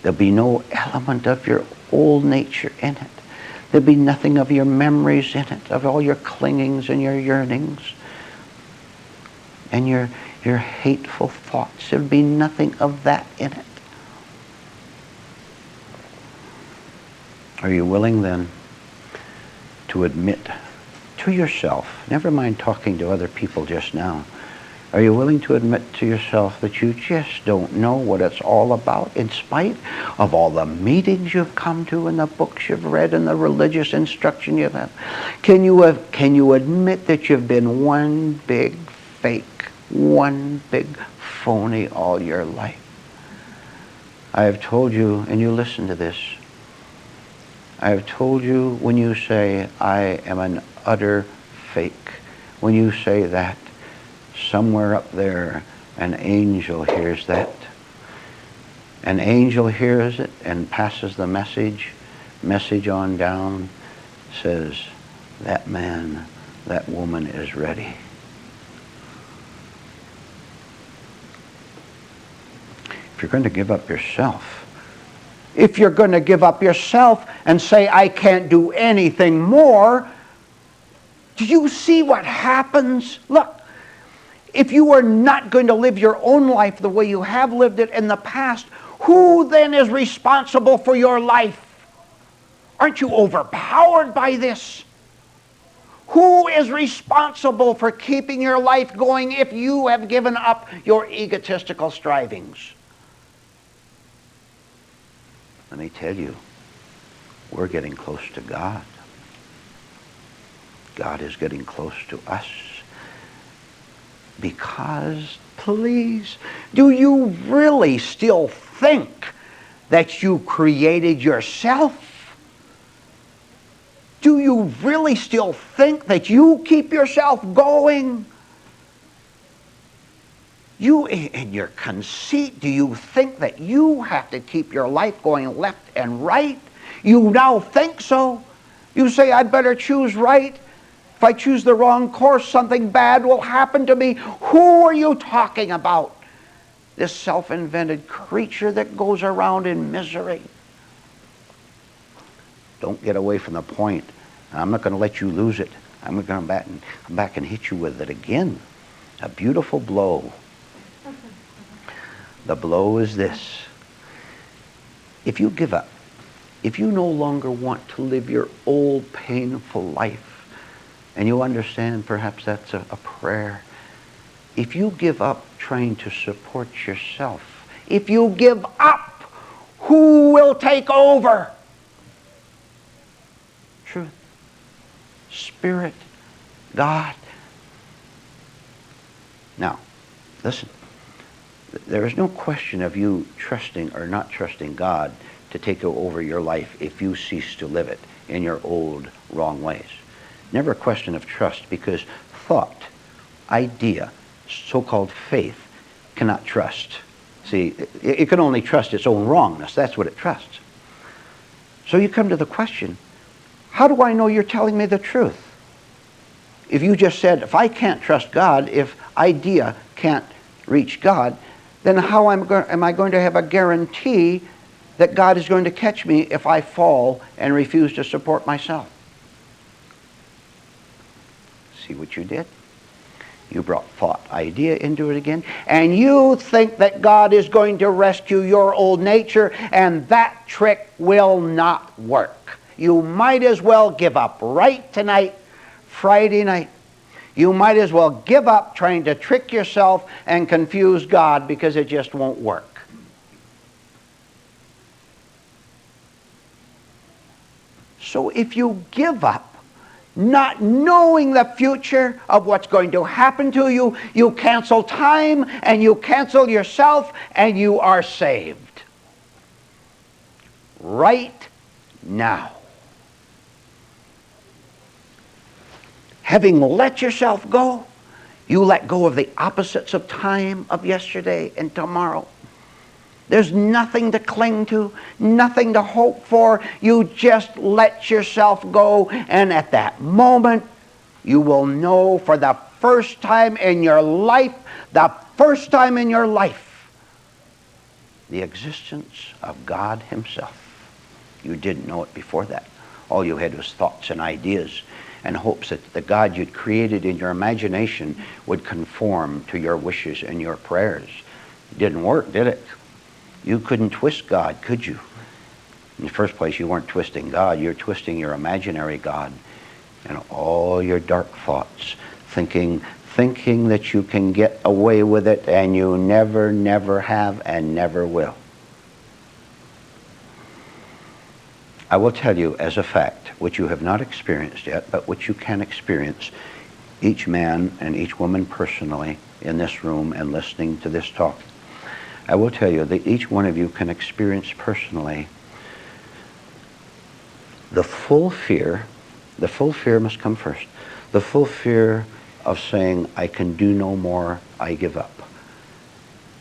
There'll be no element of your old nature in it. There'll be nothing of your memories in it, of all your clingings and your yearnings and your hateful thoughts. There'll be nothing of that in it. Are you willing then to admit to yourself, never mind talking to other people just now, are you willing to admit to yourself that you just don't know what it's all about, in spite of all the meetings you've come to and the books you've read and the religious instruction you've had? Can you admit that you've been one big fake, one big phony all your life? I have told you, and you listen to this, I have told you, when you say, I am an utter fake, when you say that, somewhere up there, an angel hears that. An angel hears it and passes the message on down, says, that man, that woman is ready. If you're going to give up yourself, and say, I can't do anything more, do you see what happens? Look, if you are not going to live your own life the way you have lived it in the past, who then is responsible for your life? Aren't you overpowered by this? Who is responsible for keeping your life going if you have given up your egotistical strivings? Let me tell you, we're getting close to God. God is getting close to us. Because, please, do you really still think that you created yourself? Do you really still think that you keep yourself going? You, in your conceit, do you think that you have to keep your life going left and right? You now think so. You say, I'd better choose right. If I choose the wrong course, something bad will happen to me. Who are you talking about? This self-invented creature that goes around in misery. Don't get away from the point. I'm not going to let you lose it. I'm going to come back and hit you with it again. A beautiful blow. The blow is this. If you give up, if you no longer want to live your old painful life, and you understand perhaps that's a prayer, if you give up trying to support yourself, if you give up, who will take over? Truth, Spirit, God. Now, listen. There is no question of you trusting or not trusting God to take over your life if you cease to live it in your old wrong ways. Never a question of trust, because thought, idea, so-called faith cannot trust. See, it can only trust its own wrongness. That's what it trusts. So you come to the question, how do I know you're telling me the truth? If you just said, if I can't trust God, if idea can't reach God, then how am I going to have a guarantee that God is going to catch me if I fall and refuse to support myself? See what you did? You brought thought, idea into it again, and you think that God is going to rescue your old nature, and that trick will not work. You might as well give up right tonight, Friday night. You might as well give up trying to trick yourself and confuse God, because it just won't work. So if you give up, not knowing the future of what's going to happen to you, you cancel time and you cancel yourself, and you are saved. Right now. Having let yourself go, you let go of the opposites of time, of yesterday and tomorrow. There's nothing to cling to, nothing to hope for. You just let yourself go, and at that moment, you will know for the first time in your life, the existence of God Himself. You didn't know it before that. All you had was thoughts and ideas and hopes that the God you'd created in your imagination would conform to your wishes and your prayers. It didn't work, did it? You couldn't twist God, could you? In the first place, you weren't twisting God. You're twisting your imaginary God and all your dark thoughts, thinking that you can get away with it, and you never have and never will. I will tell you as a fact, which you have not experienced yet, but which you can experience, each man and each woman personally in this room and listening to this talk. I will tell you that each one of you can experience personally the full fear must come first, the full fear of saying, I can do no more, I give up.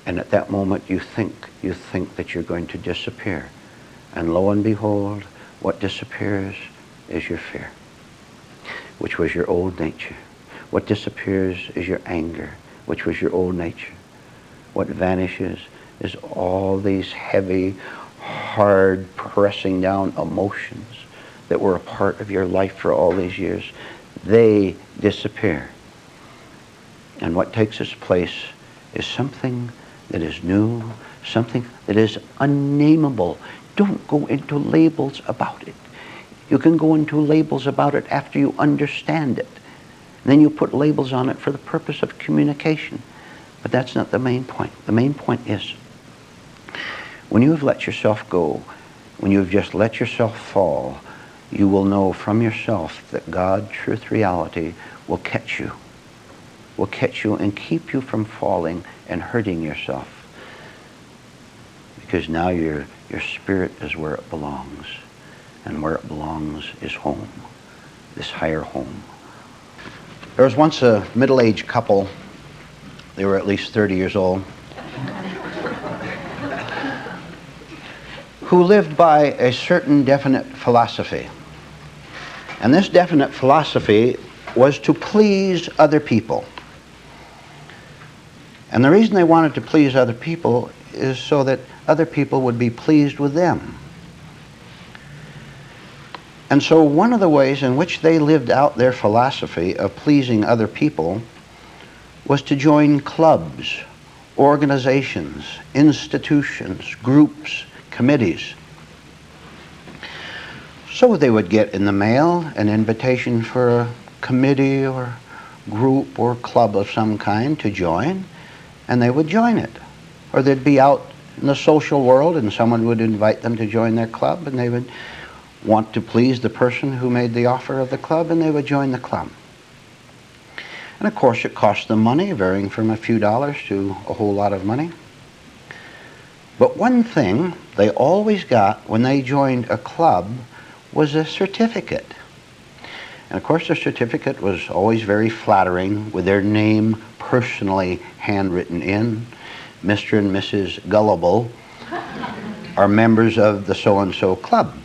And at that moment you think that you're going to disappear. And lo and behold, what disappears is your fear, which was your old nature. What disappears is your anger, which was your old nature. What vanishes is all these heavy, hard, pressing down emotions that were a part of your life for all these years. They disappear. And what takes its place is something that is new, something that is unnameable. Don't go into labels about it. You can go into labels about it after you understand it. Then you put labels on it for the purpose of communication. But that's not the main point. The main point is, when you have let yourself go, when you've just let yourself fall, you will know from yourself that God, truth, reality will catch you and keep you from falling and hurting yourself. Because now your spirit is where it belongs. And where it belongs is home, this higher home. There was once a middle-aged couple. They were at least 30 years old. Who lived by a certain definite philosophy. And this definite philosophy was to please other people. And the reason they wanted to please other people is so that other people would be pleased with them. And so one of the ways in which they lived out their philosophy of pleasing other people was to join clubs, organizations, institutions, groups, committees. So they would get in the mail an invitation for a committee or group or club of some kind to join, and they would join it. Or they'd be out in the social world and someone would invite them to join their club, and they would want to please the person who made the offer of the club, and they would join the club. And of course it cost them money, varying from a few dollars to a whole lot of money. But one thing they always got when they joined a club was a certificate. And of course the certificate was always very flattering, with their name personally handwritten in. Mr. and Mrs. Gullible are members of the so-and-so club.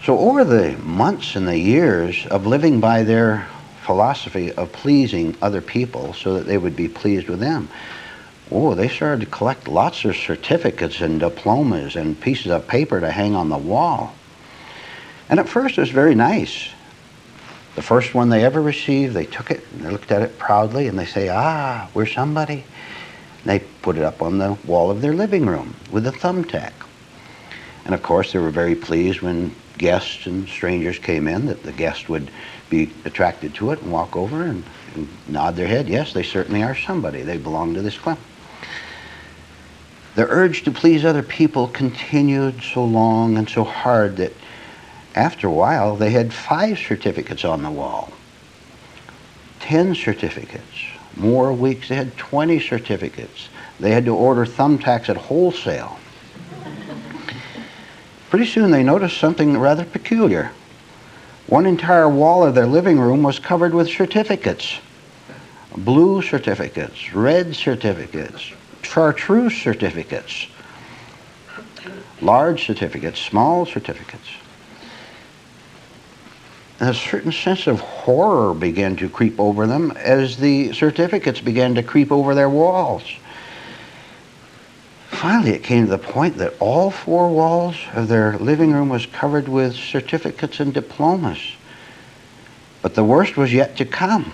So over the months and the years of living by their philosophy of pleasing other people so that they would be pleased with them, they started to collect lots of certificates and diplomas and pieces of paper to hang on the wall. And at first it was very nice. The first one they ever received, they took it and they looked at it proudly and they say, we're somebody. And they put it up on the wall of their living room with a thumbtack. And of course they were very pleased when guests and strangers came in, that the guest would be attracted to it and walk over and nod their head. Yes, they certainly are somebody. They belong to this club. The urge to please other people continued so long and so hard that after a while they had 5 certificates on the wall, 10 certificates. More weeks they had 20 certificates. They had to order thumbtacks at wholesale. Pretty soon they noticed something rather peculiar. One entire wall of their living room was covered with certificates. Blue certificates, red certificates, chartreuse certificates, large certificates, small certificates. And a certain sense of horror began to creep over them as the certificates began to creep over their walls. Finally, it came to the point that all 4 walls of their living room was covered with certificates and diplomas. But the worst was yet to come.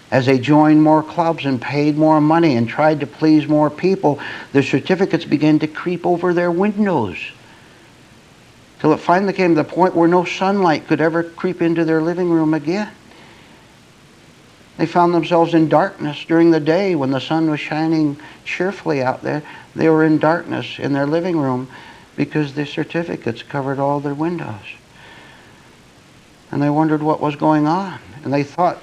As they joined more clubs and paid more money and tried to please more people, their certificates began to creep over their windows, till it finally came to the point where no sunlight could ever creep into their living room again. They found themselves in darkness during the day when the sun was shining cheerfully out there. They were in darkness in their living room because the certificates covered all their windows. And they wondered what was going on. And they thought,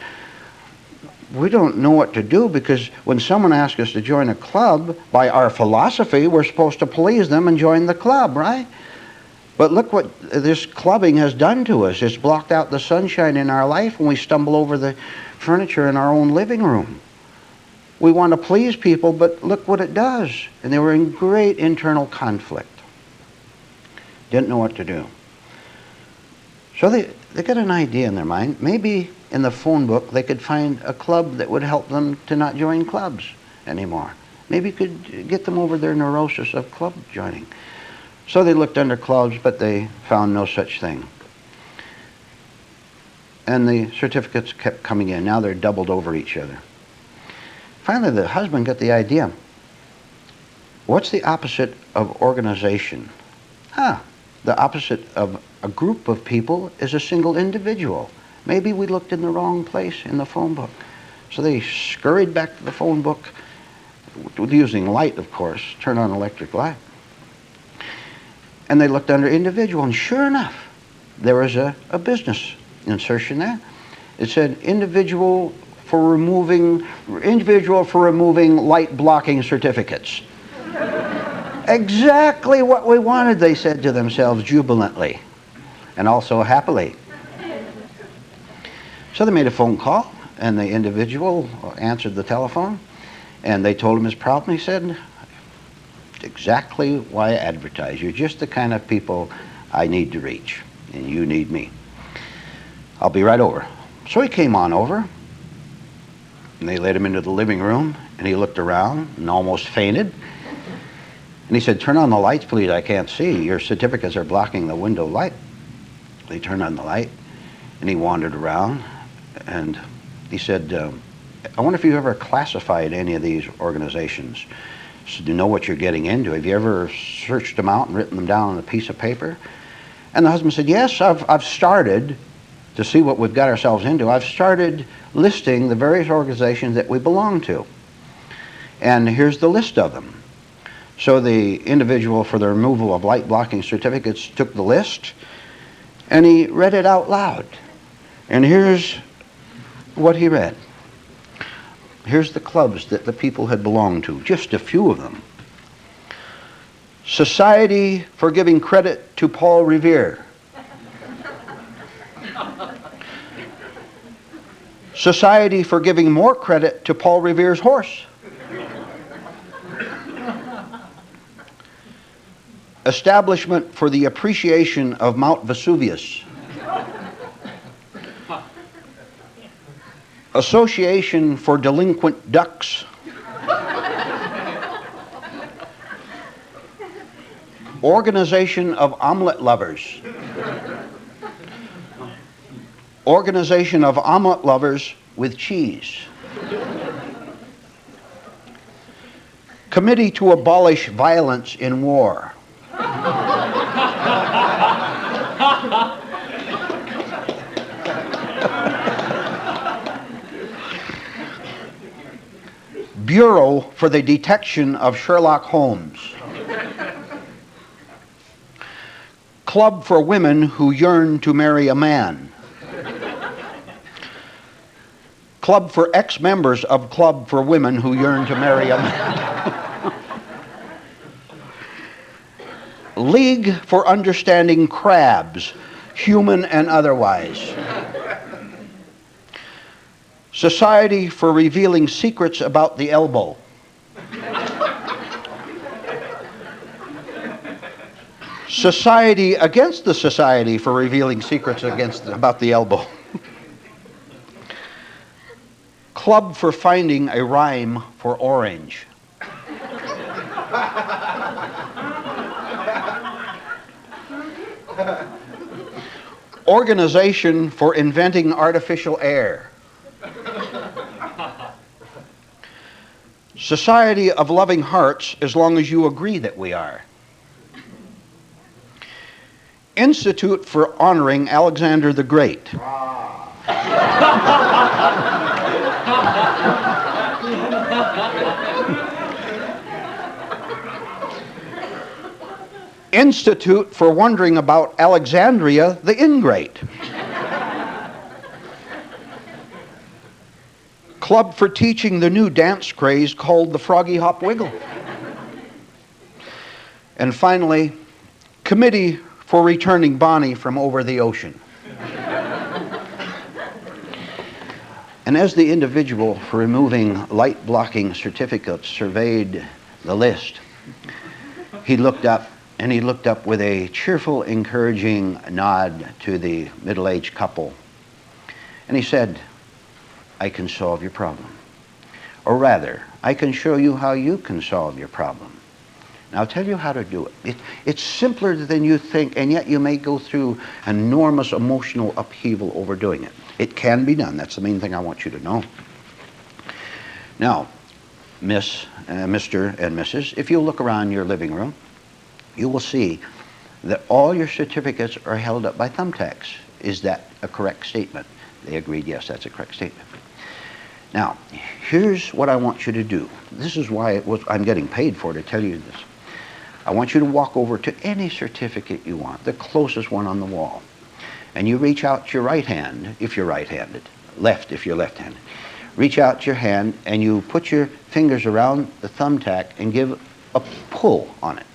we don't know what to do, because when someone asks us to join a club, by our philosophy, we're supposed to please them and join the club, right? But look what this clubbing has done to us. It's blocked out the sunshine in our life when we stumble over the furniture in our own living room. We want to please people, but look what it does. And they were in great internal conflict. Didn't know what to do. So they got an idea in their mind. Maybe in the phone book they could find a club that would help them to not join clubs anymore. Maybe it could get them over their neurosis of club joining. So they looked under clubs, but they found no such thing. And the certificates kept coming in. Now they're doubled over each other. Finally, the husband got the idea. What's the opposite of organization? The opposite of a group of people is a single individual. Maybe we looked in the wrong place in the phone book. So they scurried back to the phone book, using light, of course, turn on electric light. And they looked under individual, and sure enough, there was a business insertion there. It said individual for removing light blocking certificates. Exactly what we wanted, they said to themselves jubilantly, and also happily. So they made a phone call, and the individual answered the telephone, and they told him his problem. He said, exactly why I advertise. You're just the kind of people I need to reach, and you need me. I'll be right over. So he came on over, and they led him into the living room, and he looked around and almost fainted. And he said, turn on the lights, please, I can't see. Your certificates are blocking the window light. They turned on the light, and he wandered around, and he said, I wonder if you ever classified any of these organizations so you know what you're getting into. Have you ever searched them out and written them down on a piece of paper? And the husband said, yes, I've started to see what we've got ourselves into. I've started listing the various organizations that we belong to. And here's the list of them. So the individual for the removal of light blocking certificates took the list, and he read it out loud. And here's what he read. Here's the clubs that the people had belonged to, just a few of them. Society for Giving Credit to Paul Revere. Society for Giving More Credit to Paul Revere's Horse. Establishment for the Appreciation of Mount Vesuvius. Association for Delinquent Ducks. Organization of Omelet Lovers. Organization of Omelet Lovers with Cheese. Committee to Abolish Violence in War. Bureau for the Detection of Sherlock Holmes. Club for Women Who Yearn to Marry a Man. Club for ex-members of Club for Women Who Yearn to Marry a Man. League for Understanding Crabs, Human and Otherwise. Society for Revealing Secrets About the Elbow. Society Against the Society for Revealing Secrets about the Elbow. Club for Finding a Rhyme for Orange. Organization for Inventing Artificial Air. Society of Loving Hearts, as long as you agree that we are. Institute for Honoring Alexander the Great. Institute for Wondering About Alexandria the Ingrate. Club for Teaching the New Dance Craze called the Froggy Hop Wiggle. And finally, Committee for Returning Bonnie from Over the Ocean. And as the individual for removing light blocking certificates surveyed the list, he looked up, and he looked up with a cheerful, encouraging nod to the middle-aged couple. And he said, I can solve your problem. Or rather, I can show you how you can solve your problem. And I'll tell you how to do it. It's simpler than you think, and yet you may go through enormous emotional upheaval over doing it. It can be done. That's the main thing I want you to know. Now, Mr. and Mrs., if you look around your living room, you will see that all your certificates are held up by thumbtacks. Is that a correct statement? They agreed, yes, that's a correct statement. Now, here's what I want you to do. This is why I'm getting paid for to tell you this. I want you to walk over to any certificate you want, the closest one on the wall. And you reach out your right hand, if you're right-handed, left if you're left-handed. Reach out your hand and you put your fingers around the thumbtack and give a pull on it.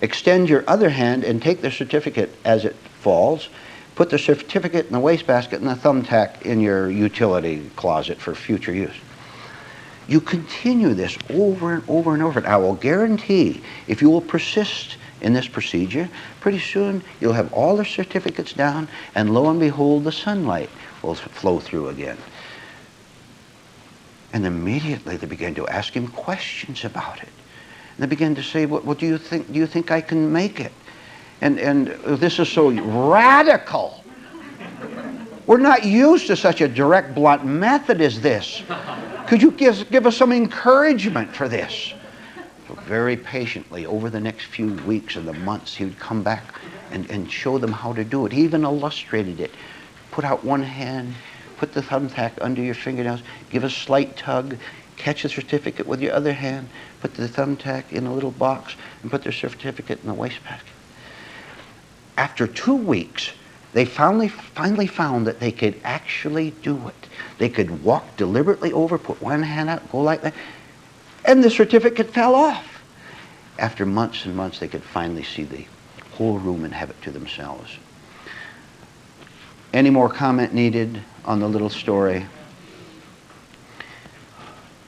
Extend your other hand and take the certificate as it falls. Put the certificate in the wastebasket and the thumbtack in your utility closet for future use. You continue this over and over and over. I will guarantee if you will persist in this procedure, pretty soon you'll have all the certificates down, and lo and behold, the sunlight will flow through again. And immediately they began to ask him questions about it. And they began to say, well, do you think I can make it? And this is so radical. We're not used to such a direct, blunt method as this. Could you give us some encouragement for this? So very patiently, over the next few weeks and the months, he would come back and show them how to do it. He even illustrated it. Put out one hand, put the thumbtack under your fingernails, give a slight tug, catch the certificate with your other hand, put the thumbtack in a little box, and put their certificate in the wastebasket. After 2 weeks, they finally found that they could actually do it. They could walk deliberately over, put one hand out, go like that, and the certificate fell off. After months and months, they could finally see the whole room and have it to themselves. Any more comment needed on the little story?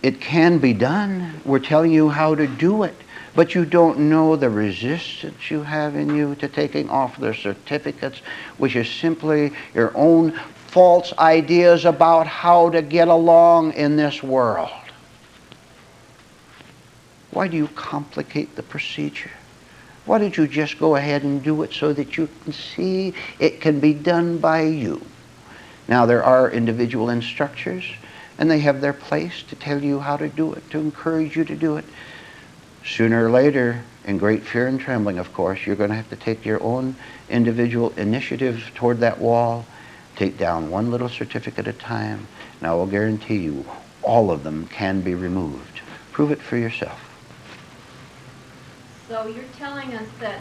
It can be done. We're telling you how to do it. But you don't know the resistance you have in you to taking off their certificates, which is simply your own false ideas about how to get along in this world. Why do you complicate the procedure? Why don't you just go ahead and do it so that you can see it can be done by you? Now, there are individual instructors, and they have their place to tell you how to do it, to encourage you to do it. Sooner or later, in great fear and trembling, of course, you're going to have to take your own individual initiative toward that wall, take down one little certificate at a time, and I will guarantee you all of them can be removed. Prove it for yourself. So you're telling us that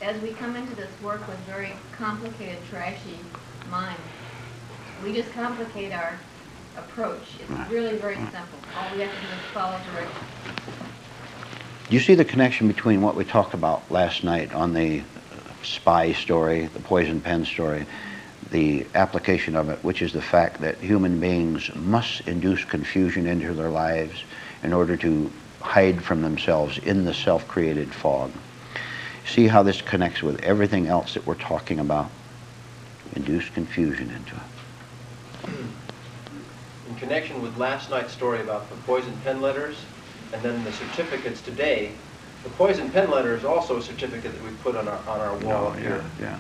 as we come into this work with very complicated, trashy minds, we just complicate our approach. It's really very simple. All we have to do is follow directions. You see the connection between what we talked about last night on the spy story, the poison pen story, the application of it, which is the fact that human beings must induce confusion into their lives in order to hide from themselves in the self-created fog. See how this connects with everything else that we're talking about? Induce confusion into it. In connection with last night's story about the poison pen letters, and then the certificates today, the poison pen letter is also a certificate that we put on our wall up here. Yeah.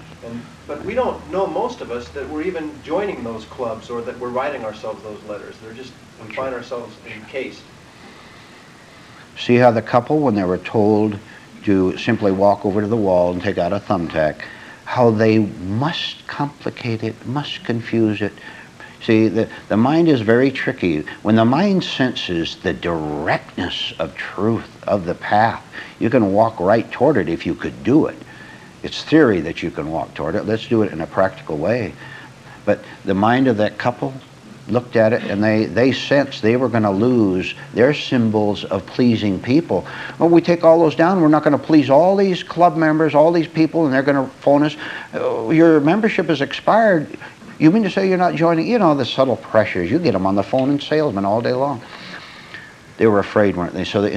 But we don't know, most of us, that we're even joining those clubs or that we're writing ourselves those letters. We find ourselves encased. See how the couple, when they were told to simply walk over to the wall and take out a thumbtack, how they must complicate it, must confuse it. See, the mind is very tricky. When the mind senses the directness of truth, of the path, you can walk right toward it if you could do it. It's theory that you can walk toward it. Let's do it in a practical way. But the mind of that couple looked at it, and they sensed they were going to lose their symbols of pleasing people. Well, we take all those down, we're not going to please all these club members, all these people, and they're going to phone us. Your membership is expired. You mean to say you're not joining? You know, the subtle pressures. You get them on the phone and salesmen all day long. They were afraid, weren't they? So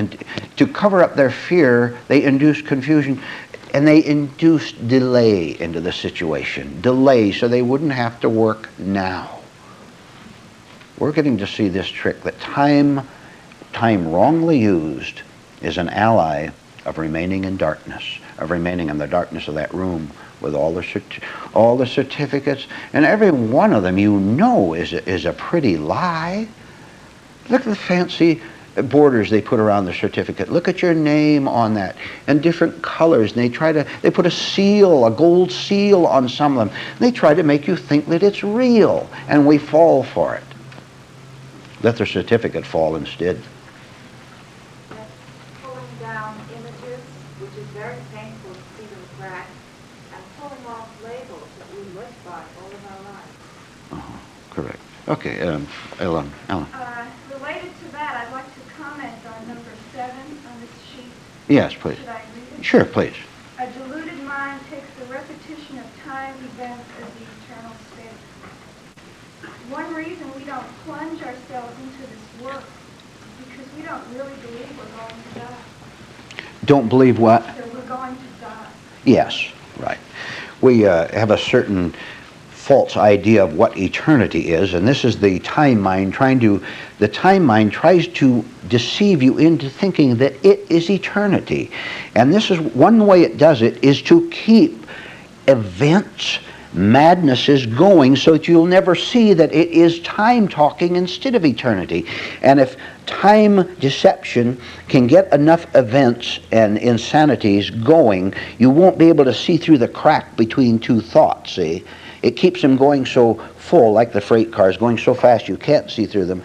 to cover up their fear, they induced confusion, and they induced delay into the situation. Delay so they wouldn't have to work now. We're getting to see this trick, that time wrongly used is an ally of remaining in darkness, of remaining in the darkness of that room with all the certificates, and every one of them you know is a pretty lie. Look at the fancy borders they put around the certificate. Look at your name on that, and different colors. And they put a seal, a gold seal on some of them. They try to make you think that it's real, and we fall for it. Let the certificate fall instead. Pulling down images, which is very painful to see them crack, and pulling off labels that we live by all of our lives. Correct. Okay, Ellen. Related to that, I'd like to comment on number 7 on this sheet. Yes, please. Should I read it? Sure, please. A deluded mind takes the repetition of time events as the eternal state. One reason we don't plunge ourselves into this work is because we don't really believe we're going to die. Don't believe what? That we're going to die. Yes, right. We have a certain false idea of what eternity is, and this is the time mind the time mind tries to deceive you into thinking that it is eternity. And this is one way it does it, is to keep events, madnesses going so that you'll never see that it is time talking instead of eternity. And if time deception can get enough events and insanities going, you won't be able to see through the crack between two thoughts, see? It keeps them going so full, like the freight cars, going so fast you can't see through them.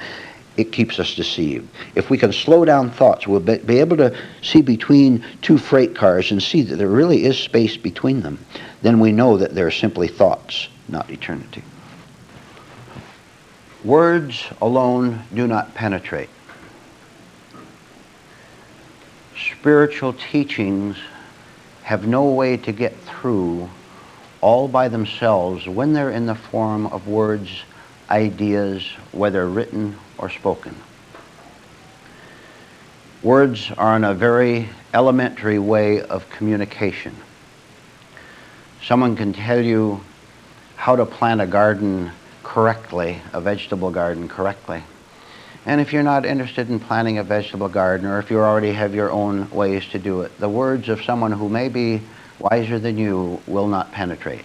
It keeps us deceived. If we can slow down thoughts, we'll be able to see between two freight cars and see that there really is space between them. Then we know that they're simply thoughts, not eternity. Words alone do not penetrate. Spiritual teachings have no way to get through all by themselves when they're in the form of words, ideas, whether written or spoken. Words are in a very elementary way of communication. Someone can tell you how to plant a garden correctly, a vegetable garden correctly. And if you're not interested in planting a vegetable garden, or if you already have your own ways to do it, the words of someone who may be wiser than you will not penetrate.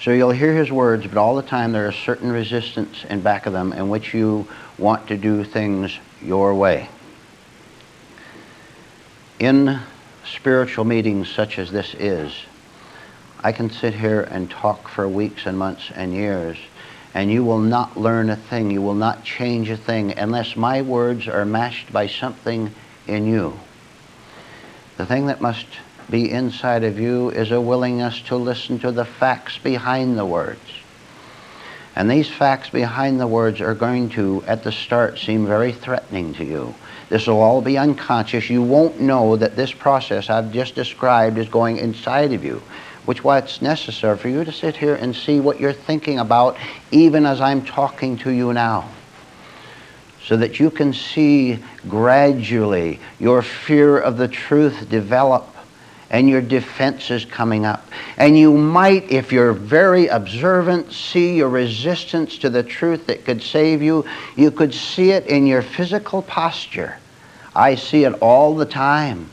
So you'll hear his words, but all the time there is certain resistance in back of them in which you want to do things your way. In spiritual meetings such as this is, I can sit here and talk for weeks and months and years, and you will not learn a thing, you will not change a thing unless my words are matched by something in you. The thing that must be inside of you is a willingness to listen to the facts behind the words. And these facts behind the words are going to, at the start, seem very threatening to you. This will all be unconscious. You won't know that this process I've just described is going inside of you, which is why it's necessary for you to sit here and see what you're thinking about even as I'm talking to you now, so that you can see gradually your fear of the truth develop and your defenses coming up. And you might, if you're very observant, see your resistance to the truth that could save you. You could see it in your physical posture. I see it all the time.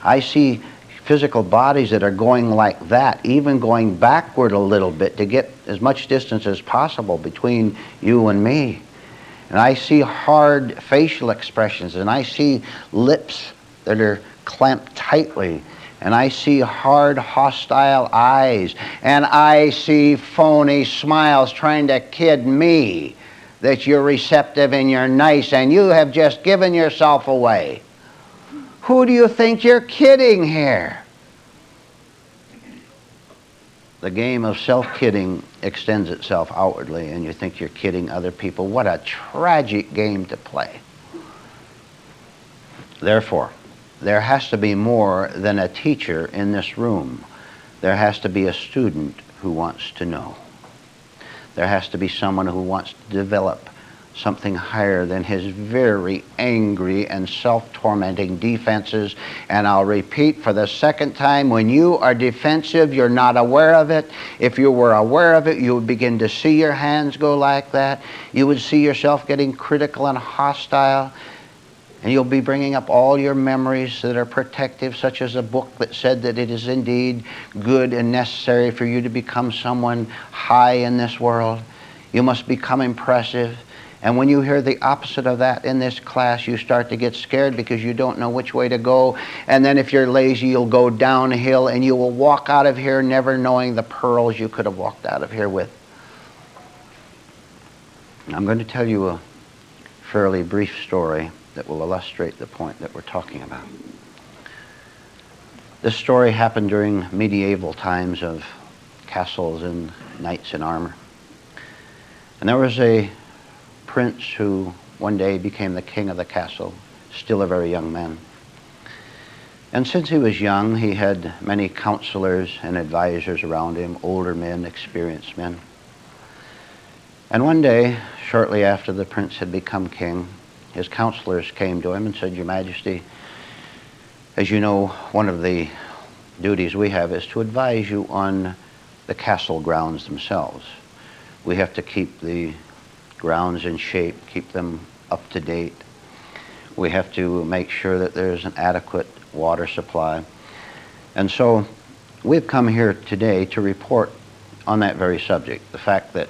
I see physical bodies that are going like that, even going backward a little bit to get as much distance as possible between you and me. And I see hard facial expressions, and I see lips that are clamped tightly, and I see hard, hostile eyes, and I see phony smiles trying to kid me that you're receptive and you're nice, and you have just given yourself away. Who do you think you're kidding here? The game of self-kidding extends itself outwardly, and you think you're kidding other people. What a tragic game to play. Therefore, there has to be more than a teacher in this room. There has to be a student who wants to know. There has to be someone who wants to develop something higher than his very angry and self-tormenting defenses. And I'll repeat for the second time, when you are defensive, you're not aware of it. If you were aware of it, you would begin to see your hands go like that. You would see yourself getting critical and hostile. And you'll be bringing up all your memories that are protective, such as a book that said that it is indeed good and necessary for you to become someone high in this world. You must become impressive. And when you hear the opposite of that in this class, you start to get scared because you don't know which way to go. And then if you're lazy, you'll go downhill and you will walk out of here never knowing the pearls you could have walked out of here with. I'm going to tell you a fairly brief story that will illustrate the point that we're talking about. This story happened during medieval times of castles and knights in armor. And there was a prince who one day became the king of the castle, still a very young man. And since he was young, he had many counselors and advisors around him, older men, experienced men. And one day, shortly after the prince had become king, his counselors came to him and said, "Your Majesty, as you know, one of the duties we have is to advise you on the castle grounds themselves. We have to keep the grounds in shape, keep them up to date. We have to make sure that there's an adequate water supply. And so we've come here today to report on that very subject, the fact that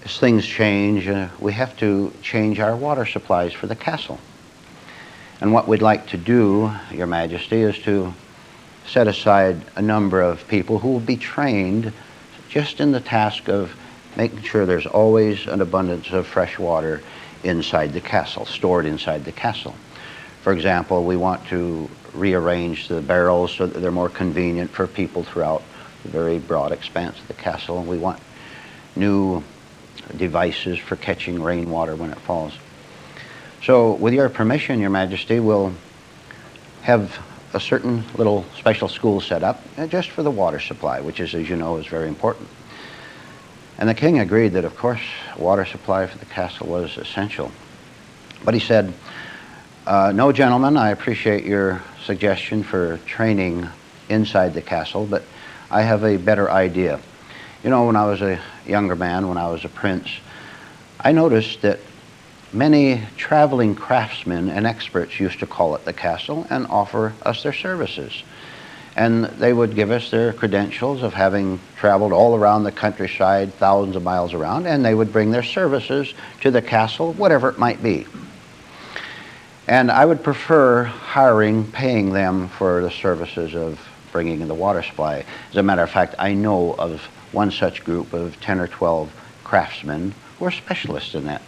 as things change, we have to change our water supplies for the castle. And what we'd like to do, Your Majesty, is to set aside a number of people who will be trained just in the task of making sure there's always an abundance of fresh water inside the castle, stored inside the castle. For example, we want to rearrange the barrels so that they're more convenient for people throughout the very broad expanse of the castle. And we want new devices for catching rainwater when it falls. So with your permission, Your Majesty, we'll have a certain little special school set up just for the water supply, which is, as you know, is very important." And the king agreed that, of course, water supply for the castle was essential. But he said, "No, gentlemen, I appreciate your suggestion for training inside the castle, but I have a better idea. You know, when I was a younger man, when I was a prince, I noticed that many traveling craftsmen and experts used to call at the castle and offer us their services. And they would give us their credentials of having traveled all around the countryside, thousands of miles around, and they would bring their services to the castle, whatever it might be. And I would prefer paying them for the services of bringing in the water supply. As a matter of fact, I know of one such group of 10 or 12 craftsmen who are specialists in that.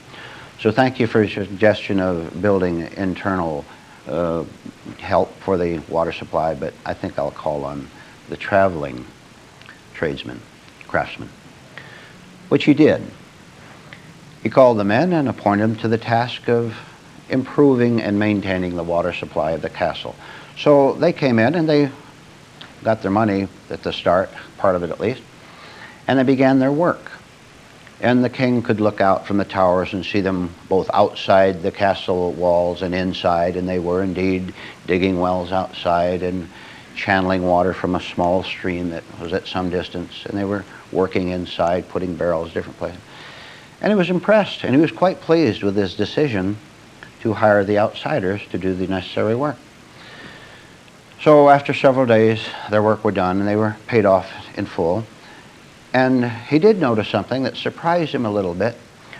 So thank you for your suggestion of building internal help for the water supply, but I think I'll call on the traveling tradesmen, craftsmen," which he did. He called them in and appointed them to the task of improving and maintaining the water supply of the castle. So they came in and they got their money at the start, part of it at least, and they began their work. And the king could look out from the towers and see them both outside the castle walls and inside, and they were indeed digging wells outside and channeling water from a small stream that was at some distance, and they were working inside, putting barrels different places. And he was impressed, and he was quite pleased with his decision to hire the outsiders to do the necessary work. So after several days, their work were done, and they were paid off in full. And he did notice something that surprised him a little bit,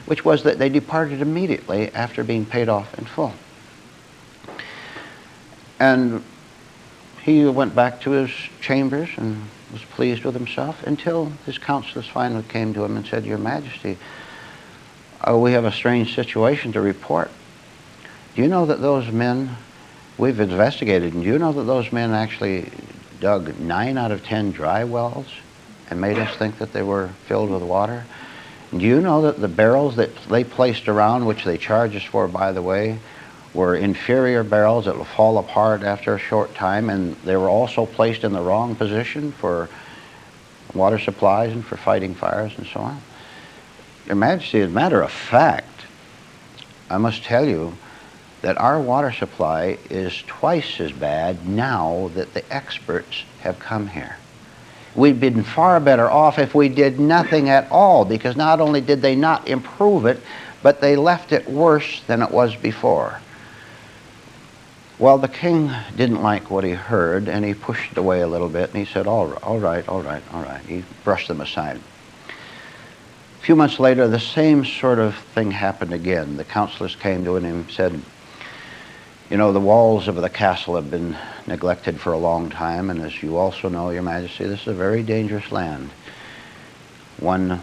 which was that they departed immediately after being paid off in full. And he went back to his chambers and was pleased with himself until his counselors finally came to him and said, "Your Majesty, we have a strange situation to report. Do you know that those men, we've investigated, and do you know that those men actually dug 9 out of 10 dry wells and made us think that they were filled with water? Do you know that the barrels that they placed around, which they charged us for, by the way, were inferior barrels that will fall apart after a short time, and they were also placed in the wrong position for water supplies and for fighting fires and so on? Your Majesty, as a matter of fact, I must tell you that our water supply is twice as bad now that the experts have come here. We'd been far better off if we did nothing at all, because not only did they not improve it, but they left it worse than it was before. Well, the king didn't like what he heard, and he pushed it away a little bit, and he said, all right. He brushed them aside. A few months later, the same sort of thing happened again. The counselors came to him and said, you know, the walls of the castle have been neglected for a long time, and as you also know, Your Majesty, this is a very dangerous land. One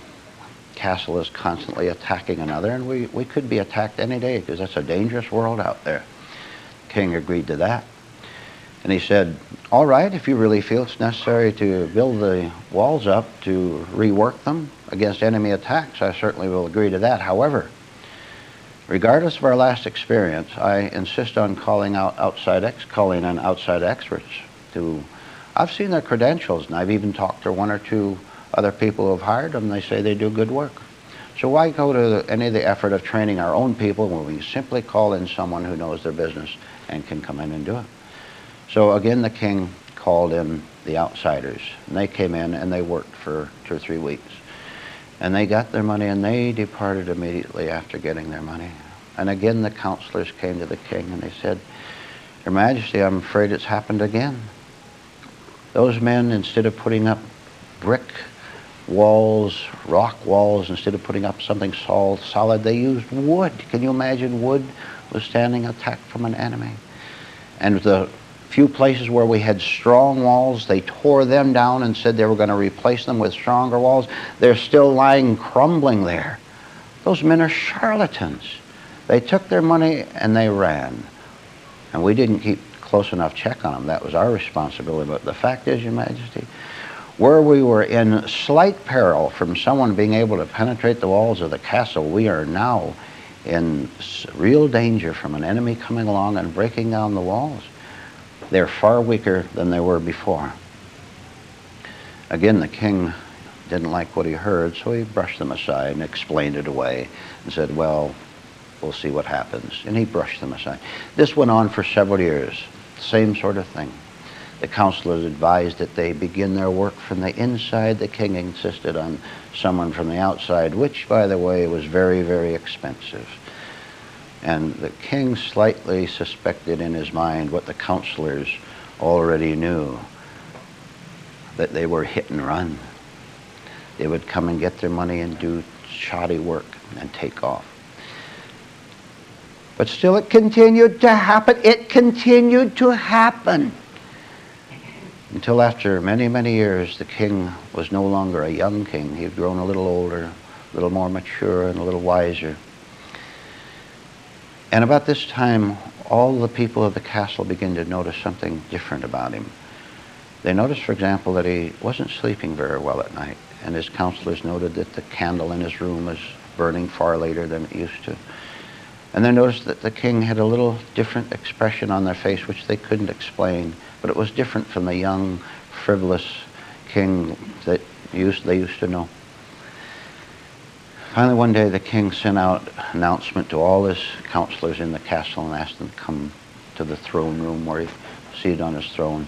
castle is constantly attacking another, and we could be attacked any day because that's a dangerous world out there. The king agreed to that. And he said, all right, if you really feel it's necessary to build the walls up to rework them against enemy attacks, I certainly will agree to that. However, regardless of our last experience, I insist on calling in outside experts. I've seen their credentials, and I've even talked to one or two other people who have hired them. They say they do good work. So why go to any of the effort of training our own people when we simply call in someone who knows their business and can come in and do it? So again, the king called in the outsiders, and they came in and they worked for 2 or 3 weeks. And they got their money, and they departed immediately after getting their money. And again, the counselors came to the king, and they said, Your Majesty, I'm afraid it's happened again. Those men, instead of putting up brick walls, rock walls, instead of putting up something solid, they used wood. Can you imagine wood withstanding attack from an enemy? And the few places where we had strong walls, they tore them down and said they were going to replace them with stronger walls. They're still lying crumbling there. Those men are charlatans. They took their money and they ran. And we didn't keep close enough check on them. That was our responsibility. But the fact is, Your Majesty, where we were in slight peril from someone being able to penetrate the walls of the castle, we are now in real danger from an enemy coming along and breaking down the walls. They're far weaker than they were before. Again, the king didn't like what he heard, so he brushed them aside and explained it away and said, well, we'll see what happens. And he brushed them aside. This went on for several years, same sort of thing. The counselors advised that they begin their work from the inside. The king insisted on someone from the outside, which, by the way, was very, very expensive. And the king slightly suspected in his mind what the counselors already knew, that they were hit and run. They would come and get their money and do shoddy work and take off. But still it continued to happen. It continued to happen. Until after many, many years, the king was no longer a young king. He had grown a little older, a little more mature, and a little wiser. And about this time, all the people of the castle began to notice something different about him. They noticed, for example, that he wasn't sleeping very well at night, and his counselors noted that the candle in his room was burning far later than it used to. And they noticed that the king had a little different expression on their face, which they couldn't explain, but it was different from the young, frivolous king that they used to know. Finally, one day, the king sent out an announcement to all his counselors in the castle and asked them to come to the throne room where he was seated on his throne.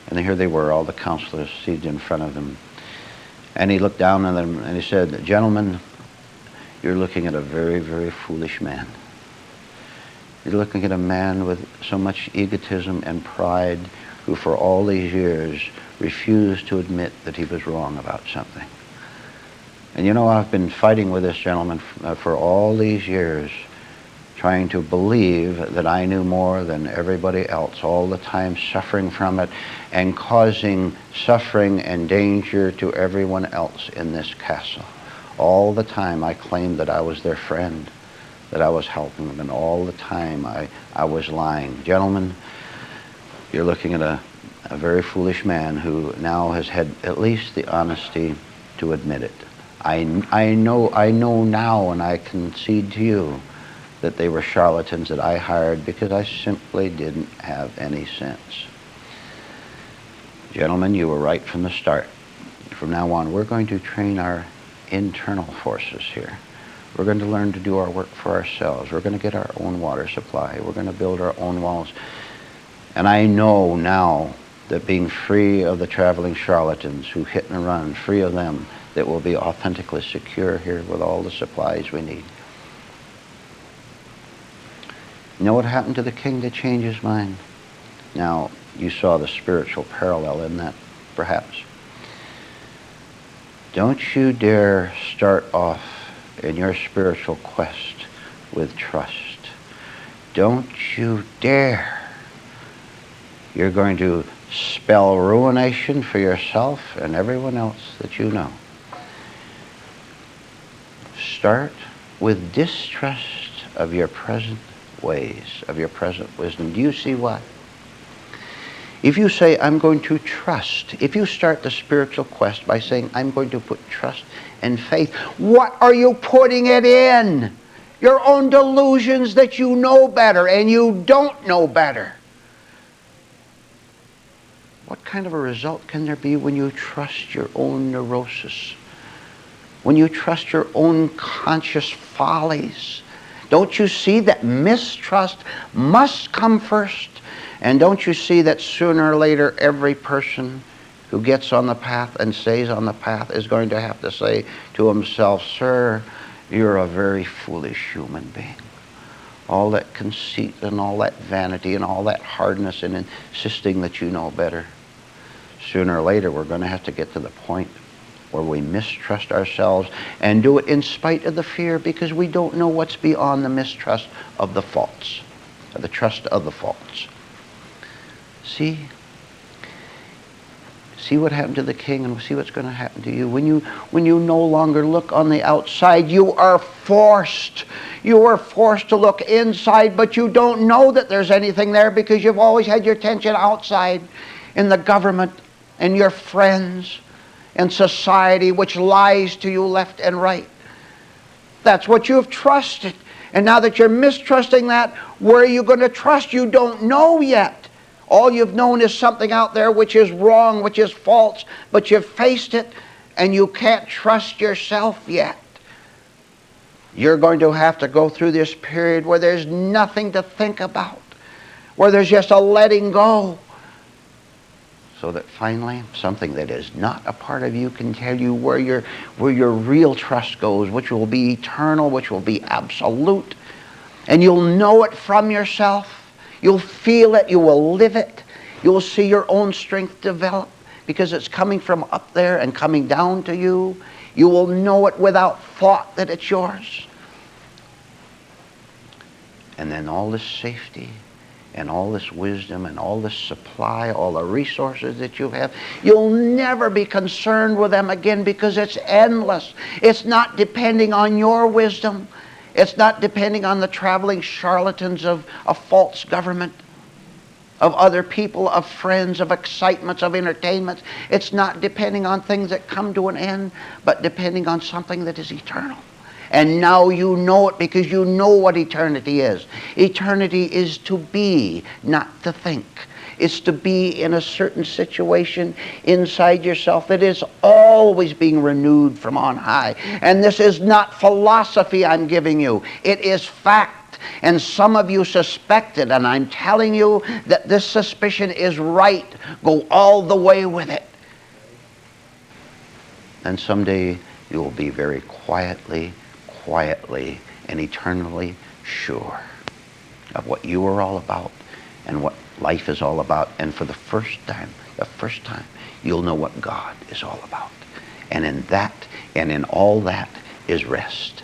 And here they were, all the counselors seated in front of him. And he looked down on them and he said, Gentlemen, you're looking at a very, very foolish man. You're looking at a man with so much egotism and pride who for all these years refused to admit that he was wrong about something. And you know, I've been fighting with this gentleman for all these years, trying to believe that I knew more than everybody else, all the time suffering from it and causing suffering and danger to everyone else in this castle. All the time I claimed that I was their friend, that I was helping them, and all the time I was lying. Gentlemen, you're looking at a very foolish man who now has had at least the honesty to admit it. I know now, and I concede to you that they were charlatans that I hired because I simply didn't have any sense. Gentlemen, you were right from the start. From now on, we're going to train our internal forces here. We're going to learn to do our work for ourselves. We're going to get our own water supply. We're going to build our own walls. And I know now that being free of the traveling charlatans who hit and run, free of them, that we'll be authentically secure here with all the supplies we need. You know what happened to the king to change his mind? Now, you saw the spiritual parallel in that, perhaps. Don't you dare start off in your spiritual quest with trust. Don't you dare. You're going to spell ruination for yourself and everyone else that you know. Start with distrust of your present ways, of your present wisdom. Do you see why? If you say, I'm going to trust, if you start the spiritual quest by saying, I'm going to put trust and faith, what are you putting it in? Your own delusions that you know better and you don't know better. What kind of a result can there be when you trust your own neurosis? When you trust your own conscious follies? Don't you see that mistrust must come first? And don't you see that sooner or later every person who gets on the path and stays on the path is going to have to say to himself, sir, you're a very foolish human being. All that conceit and all that vanity and all that hardness and insisting that you know better. Sooner or later we're going to have to get to the point where we mistrust ourselves and do it in spite of the fear because we don't know what's beyond the mistrust of the faults, of the trust of the faults. See what happened to the king and see what's going to happen to you. When you no longer look on the outside, you are forced. You are forced to look inside, but you don't know that there's anything there because you've always had your attention outside in the government and your friends and society, which lies to you left and right. That's what you have trusted. And now that you're mistrusting that, where are you going to trust? You don't know yet. All you've known is something out there which is wrong, which is false, but you've faced it and you can't trust yourself yet. You're going to have to go through this period where there's nothing to think about, where there's just a letting go, so that finally something that is not a part of you can tell you where your real trust goes, which will be eternal, which will be absolute, and you'll know it from yourself. You'll feel it. You will live it. You'll see your own strength develop because it's coming from up there and coming down to you. You will know it without thought that it's yours. And then all this safety and all this wisdom and all this supply, all the resources that you have, you'll never be concerned with them again because it's endless. It's not depending on your wisdom. It's not depending on the traveling charlatans of a false government, of other people, of friends, of excitements, of entertainments. It's not depending on things that come to an end, but depending on something that is eternal. And now you know it because you know what eternity is. Eternity is to be, not to think. It's to be in a certain situation inside yourself that is always being renewed from on high. And this is not philosophy I'm giving you. It is fact. And some of you suspect it, and I'm telling you that this suspicion is right. Go all the way with it. And someday you will be very quietly and eternally sure of what you are all about and what life is all about. And for the first time, you'll know what God is all about. And in that and in all that is rest.